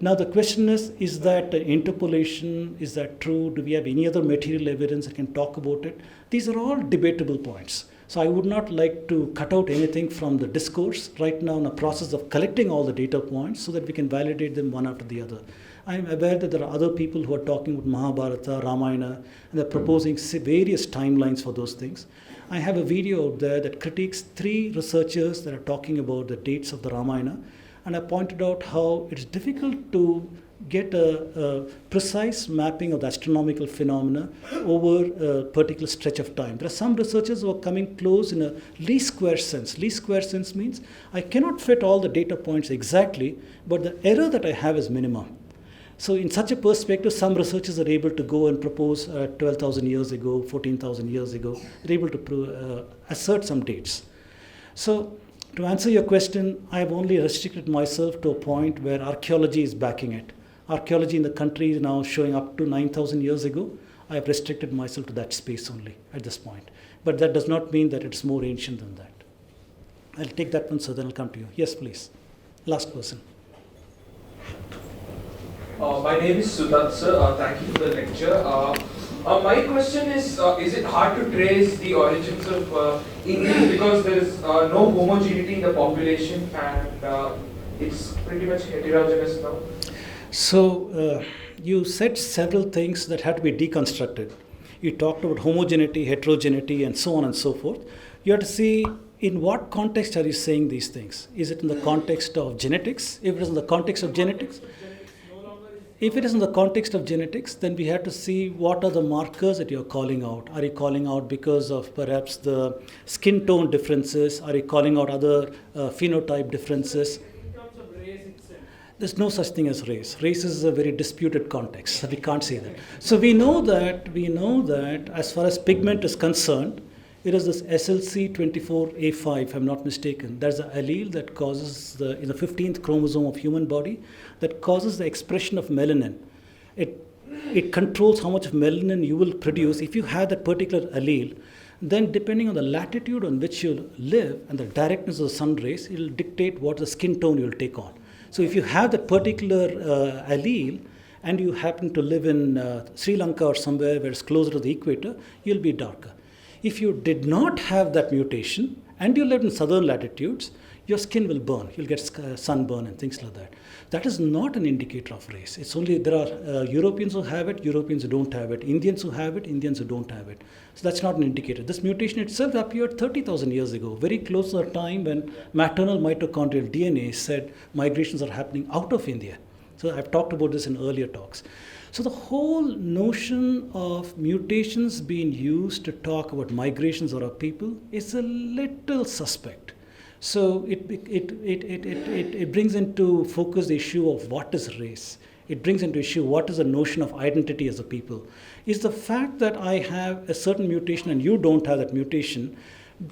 Now the question is that interpolation? Is that true? Do we have any other material evidence that can talk about it? These are all debatable points. So I would not like to cut out anything from the discourse right now in a process of collecting all the data points so that we can validate them one after the other. I am aware that there are other people who are talking about Mahabharata, Ramayana, and they're proposing various timelines for those things. I have a video out there that critiques 3 researchers that are talking about the dates of the Ramayana, and I pointed out how it's difficult to get a precise mapping of the astronomical phenomena over a particular stretch of time. There are some researchers who are coming close in a least square sense. Least square sense means I cannot fit all the data points exactly, but the error that I have is minimum. So in such a perspective, some researchers are able to go and propose 12,000 years ago, 14,000 years ago. They're able to assert some dates. So to answer your question, I have only restricted myself to a point where archaeology is backing it. Archaeology in the country is now showing up to 9,000 years ago. I have restricted myself to that space only at this point. But that does not mean that it's more ancient than that. I'll take that one, sir, then I'll come to you. Yes, please. Last person. My name is Sudat, sir. Thank you for the lecture. My question is it hard to trace the origins of Indians because there is no homogeneity in the population, and it's pretty much heterogeneous now? So you said several things that had to be deconstructed. You talked about homogeneity, heterogeneity, and so on and so forth. You have to see in what context are you saying these things. Is it in the context of genetics? If it is in the context of genetics, if it is in the context of genetics, then we have to see what are the markers that you're calling out. Are you calling out because of perhaps the skin tone differences? Are you calling out other phenotype differences? There's no such thing as race. Race is a very disputed context, so we can't say that. So we know that as far as pigment is concerned, it is this SLC24A5, if I'm not mistaken. That's the allele that causes in the 15th chromosome of human body that causes the expression of melanin. It controls how much of melanin you will produce. If you have that particular allele, then depending on the latitude on which you live and the directness of the sun rays, it will dictate what the skin tone you will take on. So if you have that particular allele and you happen to live in Sri Lanka or somewhere where it's closer to the equator, you'll be darker. If you did not have that mutation and you lived in southern latitudes, your skin will burn. You'll get sunburn and things like that. That is not an indicator of race. It's only there are Europeans who have it, Europeans who don't have it, Indians who have it, Indians who don't have it. So that's not an indicator. This mutation itself appeared 30,000 years ago, very close to the time when maternal mitochondrial DNA said migrations are happening out of India. So I've talked about this in earlier talks. So the whole notion of mutations being used to talk about migrations of our people is a little suspect. So it brings into focus the issue of what is race. It brings into issue what is the notion of identity as a people. Is the fact that I have a certain mutation and you don't have that mutation,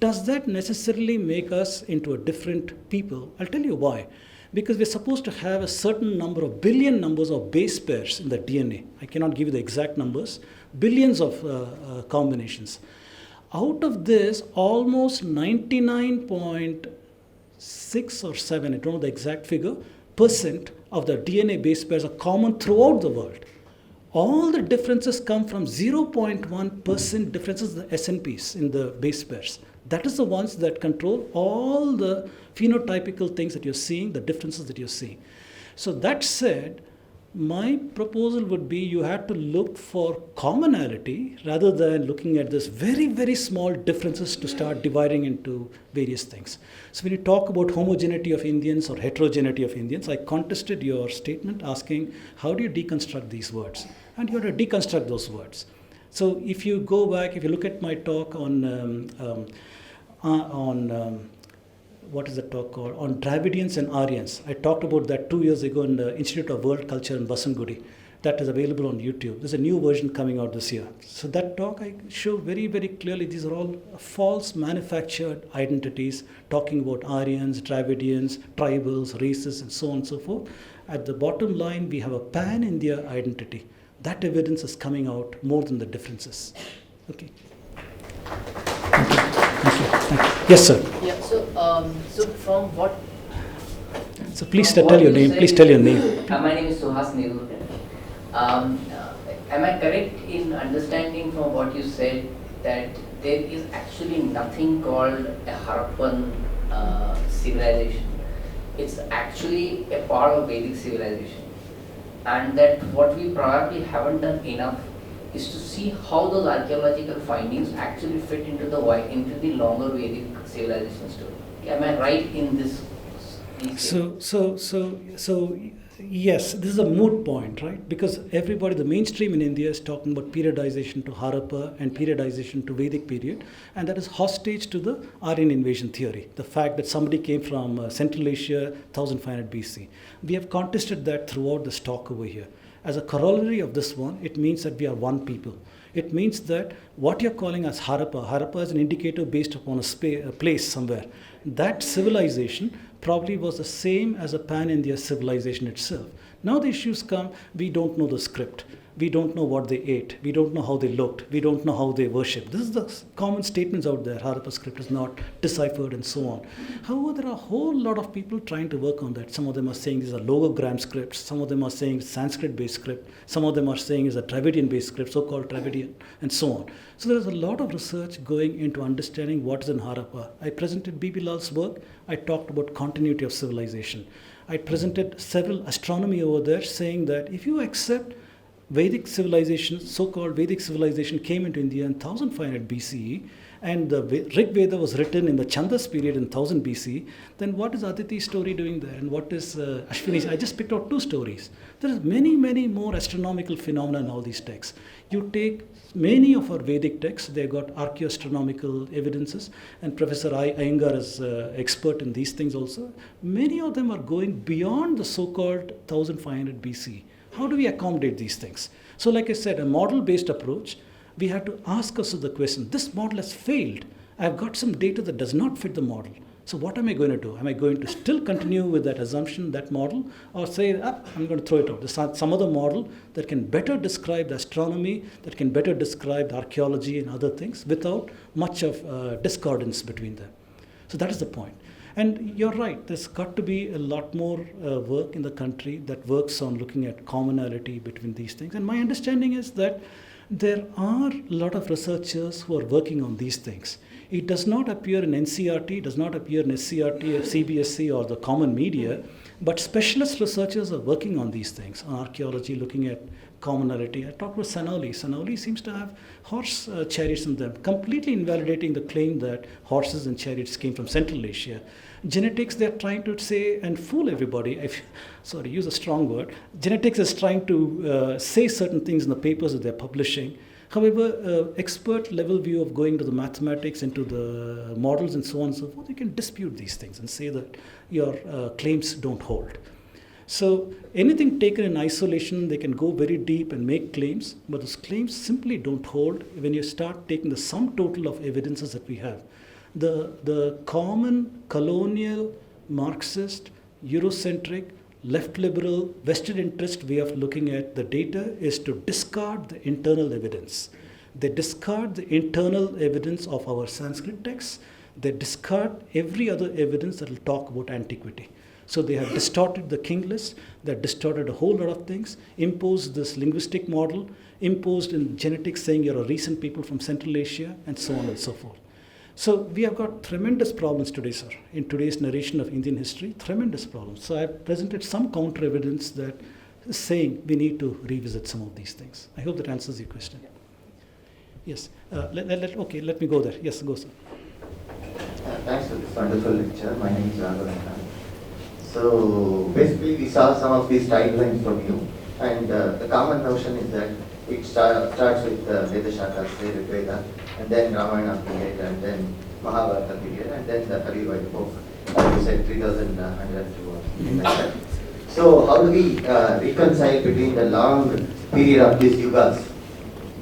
does that necessarily make us into a different people? I'll tell you why. Because we're supposed to have a certain number of billion numbers of base pairs in the DNA. I cannot give you the exact numbers, billions of combinations. Out of this, almost 99.6 or 7, I don't know the exact figure, percent of the DNA base pairs are common throughout the world. All the differences come from 0.1% differences in the SNPs in the base pairs. That is the ones that control all the phenotypical things that you're seeing, the differences that you're seeing. So that said, my proposal would be you have to look for commonality rather than looking at this very, very small differences to start dividing into various things. So when you talk about homogeneity of Indians or heterogeneity of Indians, I contested your statement asking, how do you deconstruct these words? And you have to deconstruct those words. So if you go back, if you look at my talk on what is the talk called? On Dravidians and Aryans. I talked about that 2 years ago in the Institute of World Culture in Basangudi. That is available on YouTube. There's a new version coming out this year. So that talk I show very, very clearly these are all false manufactured identities talking about Aryans, Dravidians, tribals, races, and so on and so forth. At the bottom line, we have a pan-India identity. That evidence is coming out more than the differences. Okay. Thank you. Thank you. Thank you. Yes, sir. Yeah, so from what... So please tell your name. Please tell your name. My name is Suhas Nehru. Am I correct in understanding from what you said that there is actually nothing called a Harappan civilization? It's actually a part of Vedic civilization. And that what we probably haven't done enough is to see how those archaeological findings actually fit into the longer Vedic civilization story. Am I right in this? So yes, this is a moot point, right? Because everybody, the mainstream in India is talking about periodization to Harappa and periodization to Vedic period, and that is hostage to the Aryan invasion theory, the fact that somebody came from Central Asia 1500 BC. We have contested that throughout this talk over here. As a corollary of this one, it means that we are one people. It means that what you're calling as Harappa is an indicator based upon a place somewhere. That civilization probably was the same as a pan-India civilization itself. Now the issues come, we don't know the script. We don't know what they ate. We don't know how they looked. We don't know how they worshipped. This is the common statements out there. Harappa script is not deciphered and so on. However, there are a whole lot of people trying to work on that. Some of them are saying these are logogram scripts. Some of them are saying it's Sanskrit-based script. Some of them are saying it's a Dravidian-based script, so-called Dravidian, and so on. So there is a lot of research going into understanding what is in Harappa. I presented B.B. Lal's work. I talked about continuity of civilization. I presented several astronomy over there saying that if you accept Vedic civilization, so-called Vedic civilization came into India in 1500 BCE, and the Rig Veda was written in the Chandas period in 1000 BC, then what is Aditi's story doing there? And what is Ashwini's? I just picked out 2 stories. There are many, many more astronomical phenomena in all these texts. You take many of our Vedic texts, they've got archaeoastronomical evidences, and Professor Iyengar is expert in these things also. Many of them are going beyond the so-called 1500 BC. How do we accommodate these things? So like I said, a model-based approach, we have to ask us the question, this model has failed. I've got some data that does not fit the model. So what am I going to do? Am I going to still continue with that assumption, that model, or say, I'm going to throw it out. There's some other model that can better describe the astronomy, that can better describe the archaeology and other things without much of discordance between them. So that is the point. And you're right, there's got to be a lot more work in the country that works on looking at commonality between these things. And my understanding is that there are a lot of researchers who are working on these things. It does not appear in NCRT, it does not appear in SCRT, CBSE, or the common media, but specialist researchers are working on these things, on archaeology, looking at commonality. I talked with Sanoli. Sanoli seems to have horse chariots in them, completely invalidating the claim that horses and chariots came from Central Asia. Genetics, they're trying to say and fool everybody. Use a strong word. Genetics is trying to say certain things in the papers that they're publishing. However, expert level view of going to the mathematics, into the models and so on and so forth, you can dispute these things and say that your claims don't hold. So anything taken in isolation, they can go very deep and make claims, but those claims simply don't hold when you start taking the sum total of evidences that we have. The common colonial, Marxist, Eurocentric, left liberal, vested interest way of looking at the data is to discard the internal evidence. They discard the internal evidence of our Sanskrit texts. They discard every other evidence that will talk about antiquity. So they have distorted the king list, they have distorted a whole lot of things, imposed this linguistic model, imposed in genetics saying you're a recent people from Central Asia, and so on and so forth. So we have got tremendous problems today, sir, in today's narration of Indian history, tremendous problems. So I have presented some counter evidence that is saying we need to revisit some of these things. I hope that answers your question. Yes. Let me go there. Yes, go, sir. Thanks for this wonderful lecture. My name is Raghavan. So basically we saw some of these timelines from you, and the common notion is that it starts with Veda Shakas, Rig Veda, and then Ramayana period, and then Mahabharata period, and then the Kali White book, as you said, 3102 or something like that. So how do we reconcile between the long period of these yugas?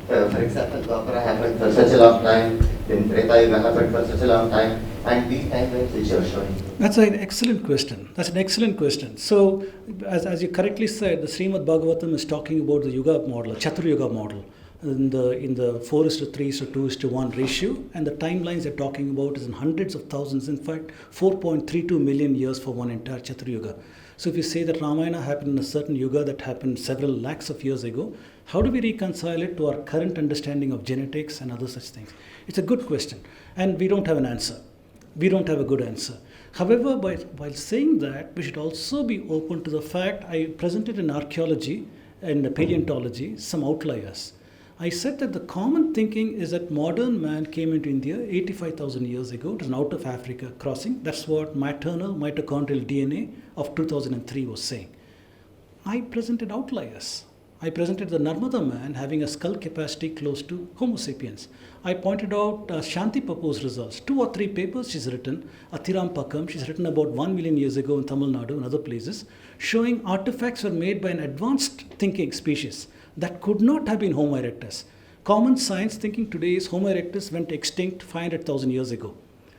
For example, Dwapara happened for such a long time, then Treta Yuga happened for such a long time, and these timelines which you are showing. That's an excellent question. So, as you correctly said, the Srimad Bhagavatam is talking about the Yuga model, Chatur Yuga model, in the 4:3:2:1 ratio, and the timelines they're talking about is in hundreds of thousands, in fact, 4.32 million years for one entire Chatur Yuga. So if you say that Ramayana happened in a certain yuga that happened several lakhs of years ago, how do we reconcile it to our current understanding of genetics and other such things? It's a good question, and we don't have an answer. We don't have a good answer. However, while saying that, we should also be open to the fact, I presented in archaeology and paleontology some outliers. I said that the common thinking is that modern man came into India 85,000 years ago. It was an out of Africa crossing. That's what maternal mitochondrial DNA of 2003 was saying. I presented outliers. I presented the Narmada man having a skull capacity close to Homo sapiens. I pointed out Shanti Papu's results. 2 or 3 papers she's written, Athiram Pakam, she's written about 1 million years ago in Tamil Nadu and other places, showing artifacts were made by an advanced thinking species that could not have been Homo erectus. Common science thinking today is Homo erectus went extinct 500,000 years ago.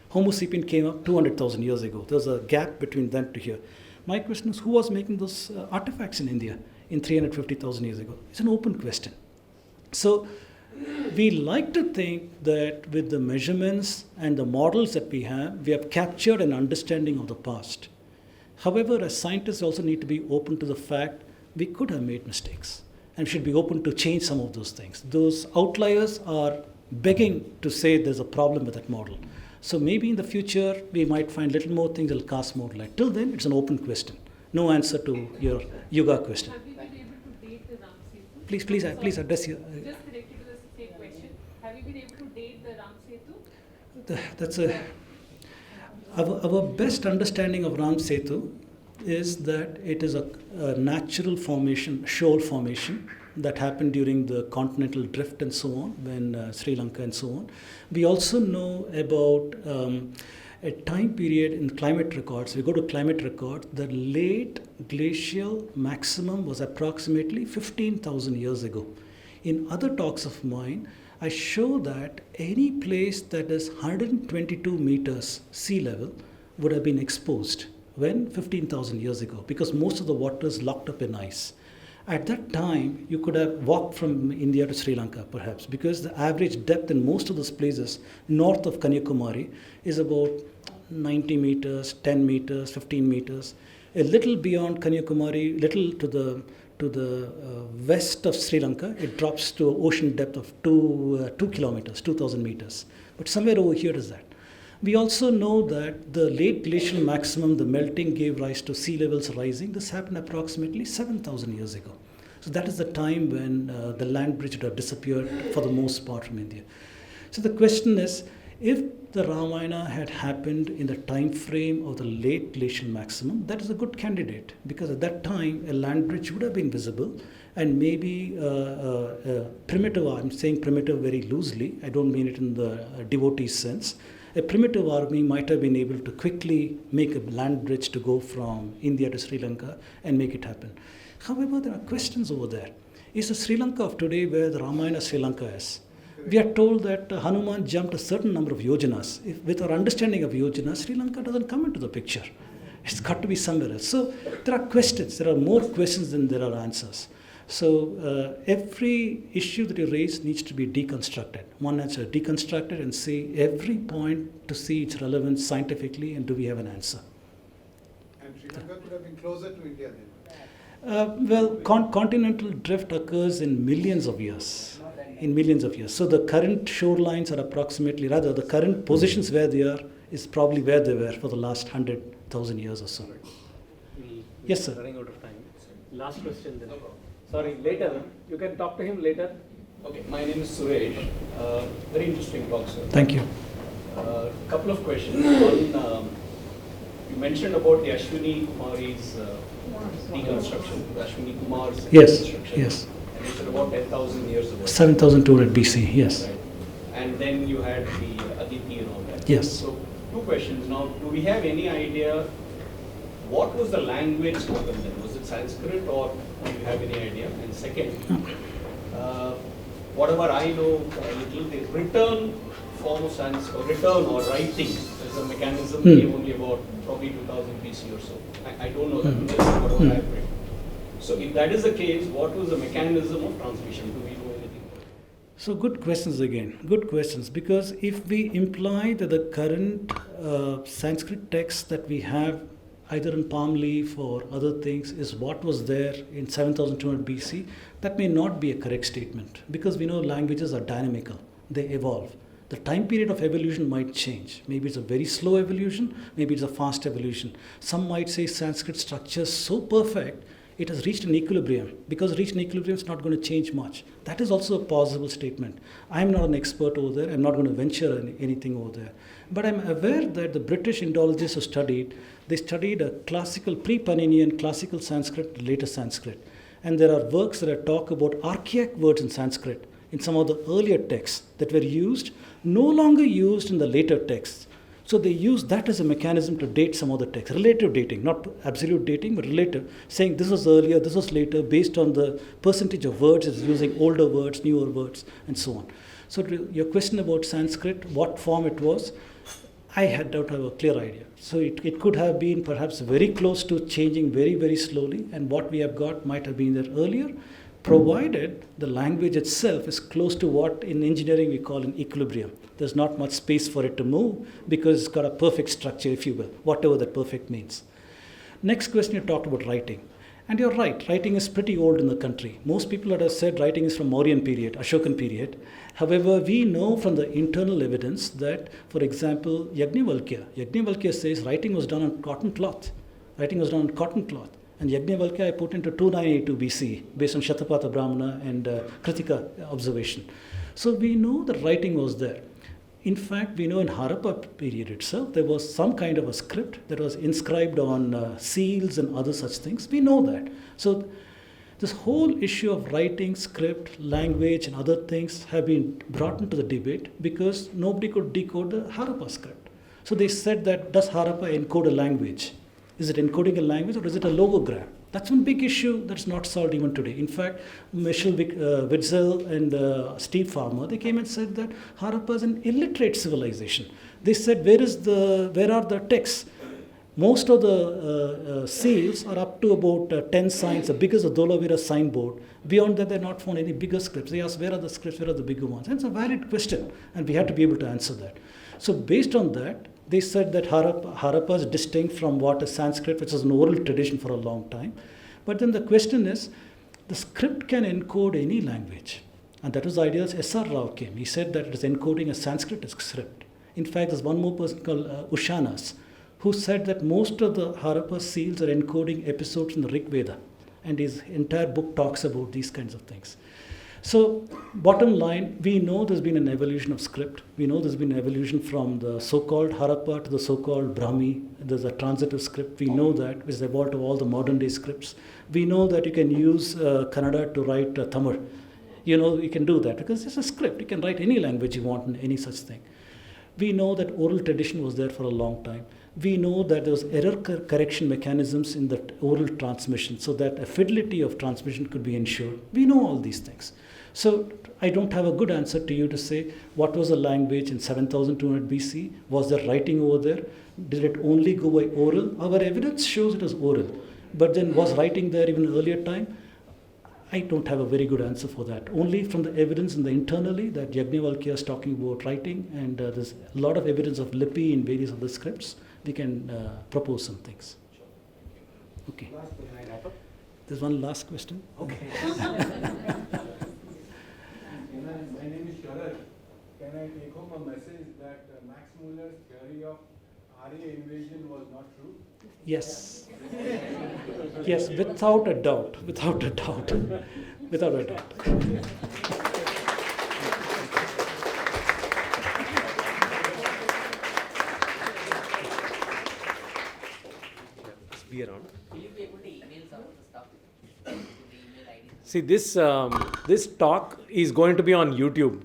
Homo sapien came up 200,000 years ago. There's a gap between them to here. My question is, who was making those artifacts in India in 350,000 years ago? It's an open question. So we like to think that with the measurements and the models that we have captured an understanding of the past. However, as scientists also need to be open to the fact we could have made mistakes and should be open to change some of those things. Those outliers are begging to say there's a problem with that model. So maybe in the future we might find little more things that will cast more light. Till then, it's an open question. no answer to your Yuga question. Have you been able to date the Ram Setu? Please address your. Just connected to the same question. Have you been able to date the Ram Setu? That's our best understanding of Ram Setu is that it is a natural formation, shoal formation that happened during the continental drift and so on, when Sri Lanka and so on. We also know about a time period in climate records. We go to climate records, the late glacial maximum was approximately 15,000 years ago. In other talks of mine, I show that any place that is 122 meters sea level would have been exposed when 15,000 years ago, because most of the water is locked up in ice. At that time, you could have walked from India to Sri Lanka, perhaps, because the average depth in most of those places north of Kanyakumari is about 90 meters, 10 meters, 15 meters. A little beyond Kanyakumari, little to the west of Sri Lanka, it drops to an ocean depth of 2 kilometers, 2,000 meters. But somewhere over here is that. We also know that the late glacial maximum, the melting gave rise to sea levels rising. This happened approximately 7,000 years ago. So that is the time when the land bridge would have disappeared for the most part from India. So the question is, if the Ramayana had happened in the time frame of the late glacial maximum, that is a good candidate, because at that time a land bridge would have been visible, and maybe primitive, I'm saying primitive very loosely, I don't mean it in the devotee sense, a primitive army might have been able to quickly make a land bridge to go from India to Sri Lanka and make it happen. However, there are questions over there. Is the Sri Lanka of today where the Ramayana Sri Lanka is? We are told that Hanuman jumped a certain number of yojanas. With our understanding of yojanas, Sri Lanka doesn't come into the picture. It's got to be somewhere else. So there are questions. There are more questions than there are answers. So every issue that you raise needs to be deconstructed. One has to deconstruct it and see every point to see its relevance scientifically, and do we have an answer? And Sri Lanka could have been closer to India then? Continental drift occurs in millions of years. So the current shorelines are approximately, rather the current positions where they are is probably where they were for the last 100,000 years or so. Yes, sir. Running out of time. Last question then. Sorry, later. You can talk to him later. Okay, my name is Suresh. Very interesting talk, sir. Thank you. Couple of questions. One, you mentioned about the Ashwini Kumari's deconstruction, the Ashwini Kumar's deconstruction. Yes. And you said about 10,000 years ago. 7,200 BC, yes. Right. And then you had the Aditi and all that. Yes. So, two questions. Now, do we have any idea what was the language spoken then? Was it Sanskrit, or do you have any idea? And second, whatever I know a little, the written form of Sanskrit, written or writing, is a mechanism came only about probably 2000 BC or so. I don't know that, that's whatever I've read. So if that is the case, what was the mechanism of transmission? Do we know anything? So good questions again. Good questions, because if we imply that the current Sanskrit text that we have either in palm leaf or other things is what was there in 7200 BC, that may not be a correct statement, because we know languages are dynamical, they evolve. The time period of evolution might change. Maybe it's a very slow evolution, maybe it's a fast evolution. Some might say Sanskrit structure is so perfect, it has reached an equilibrium. Because reached an equilibrium, it's not going to change much. That is also a possible statement. I'm not an expert over there. I'm not going to venture anything over there. But I'm aware that the British Indologists who studied, they studied a classical, pre-Paninian classical Sanskrit, later Sanskrit. And there are works that talk about archaic words in Sanskrit in some of the earlier texts that were used, no longer used in the later texts. So they use that as a mechanism to date some other texts. Relative dating, not absolute dating, but relative, saying this was earlier, this was later, based on the percentage of words, it's using older words, newer words, and so on. So to your question about Sanskrit, what form it was, I don't have a clear idea. So it could have been perhaps very close to changing very, very slowly, and what we have got might have been there earlier, provided the language itself is close to what in engineering we call an equilibrium. There's not much space for it to move because it's got a perfect structure, if you will, whatever that perfect means. Next question, you talked about writing. And you're right, writing is pretty old in the country. Most people that have said writing is from Aryan period, Ashokan period. However, we know from the internal evidence that, for example, Yajnavalkya says writing was done on cotton cloth. Writing was done on cotton cloth. And Yajnavalkya I put into 2982 BC based on Shatapatha Brahmana and Kritika observation. So we know that writing was there. In fact, we know in Harappa period itself, there was some kind of a script that was inscribed on seals and other such things. We know that. So this whole issue of writing, script, language and other things have been brought into the debate because nobody could decode the Harappa script. So they said that, does Harappa encode a language? Is it encoding a language or is it a logogram? That's one big issue that's not solved even today. In fact, Michel Witzel and Steve Farmer, they came and said that Harappa is an illiterate civilization. They said, where are the texts? Most of the seals are up to about 10 signs, the biggest of Dholavira signboard. Beyond that, they're not found any bigger scripts. They asked, where are the scripts, where are the bigger ones? And it's a valid question, and we have to be able to answer that. So based on that, they said that Harappa is distinct from what is Sanskrit, which is an oral tradition for a long time. But then the question is, the script can encode any language. And that was the idea as S.R. Rao came. He said that it is encoding a Sanskrit script. In fact, there's one more person called Ushanas, who said that most of the Harappa seals are encoding episodes in the Rig Veda. And his entire book talks about these kinds of things. So, bottom line, we know there's been an evolution of script. We know there's been an evolution from the so-called Harappa to the so-called Brahmi. There's a transitive script. We know that, which has evolved to all the modern-day scripts. We know that you can use Kannada to write Tamil. You know, you can do that because it's a script. You can write any language you want in any such thing. We know that oral tradition was there for a long time. We know that there was error correction mechanisms in the oral transmission so that a fidelity of transmission could be ensured. We know all these things. So I don't have a good answer to you to say what was the language in 7200 BC? Was there writing over there? Did it only go by oral? Our evidence shows it was oral. But then was writing there even earlier time? I don't have a very good answer for that. Only from the evidence in the internally that Yajnavalkya is talking about writing, and there's a lot of evidence of Lipi in various other scripts. We can propose some things. Okay. There's one last question. Okay. My name is Sharad. Can I take home a message that Max Muller's theory of Aryan invasion was not true? Yes. Yes, without a doubt. Without a doubt. Without a doubt. Be around. Will you be able to email some of the stuff to the email ID? See, this talk is going to be on YouTube.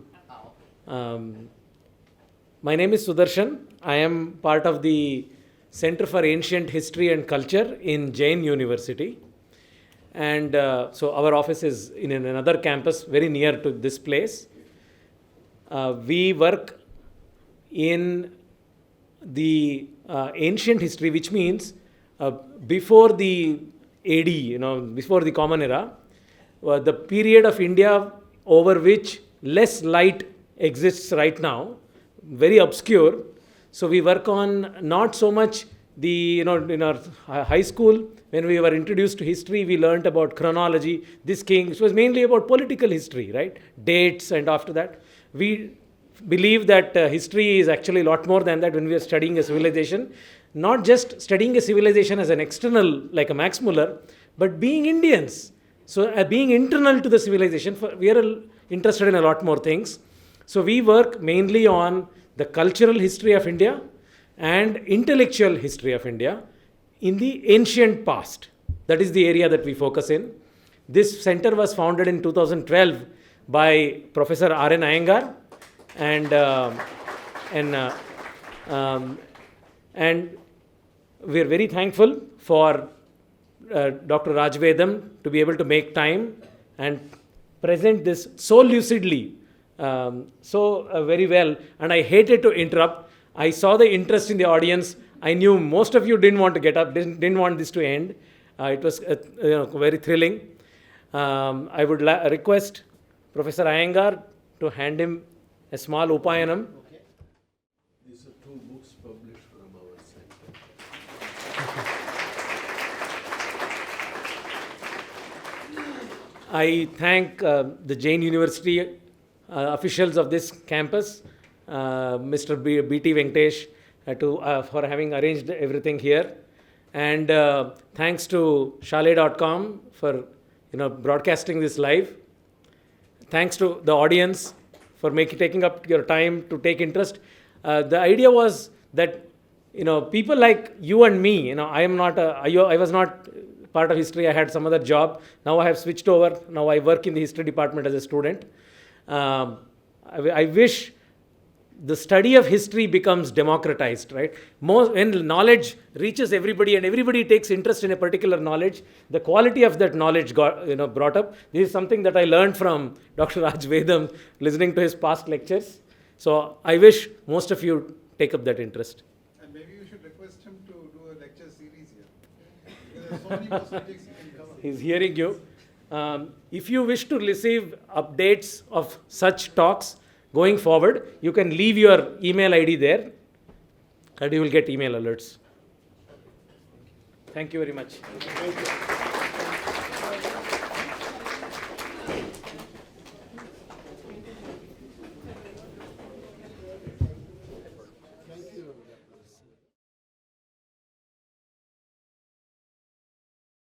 My name is Sudarshan. I am part of the Center for Ancient History and Culture in Jain University. And so our office is in another campus very near to this place. We work in the ancient history, which means before the AD, before the Common Era, the period of India over which less light exists right now, very obscure. So we work on not so much in our high school, when we were introduced to history, we learnt about chronology, this king. It was mainly about political history, right? Dates, and after that. We believe that history is actually a lot more than that when we are studying a civilization. Not just studying a civilization as an external, like a Max Muller, but being Indians. So being internal to the civilization, we are interested in a lot more things. So we work mainly on the cultural history of India and intellectual history of India in the ancient past. That is the area that we focus in. This center was founded in 2012 by Professor Aryan Iyengar, and we are very thankful for Dr. Rajvedam to be able to make time and present this so lucidly, very well. And I hated to interrupt. I saw the interest in the audience. I knew most of you didn't want to get up, didn't want this to end. It was very thrilling. I would request Professor Iyengar to hand him a small upayanam. Okay. These are two books published from our center. I thank the Jain University officials of this campus, Mr. B.T. Venkatesh, for having arranged everything here. And thanks to chalet.com for broadcasting this live. Thanks to the audience for taking up your time to take interest. The idea was that people like you and me, I was not part of history. I had some other job. Now I have switched over. Now I work in the history department as a student. I wish the study of history becomes democratized, right? When knowledge reaches everybody and everybody takes interest in a particular knowledge, the quality of that knowledge got brought up. This is something that I learned from Dr. Raj Vedam, listening to his past lectures. So I wish most of you take up that interest. And maybe you should request him to do a lecture series here. Because there are so many more subjects he can cover. He's hearing you. If you wish to receive updates of such talks going forward, you can leave your email ID there and you will get email alerts. Thank you very much. Thank you.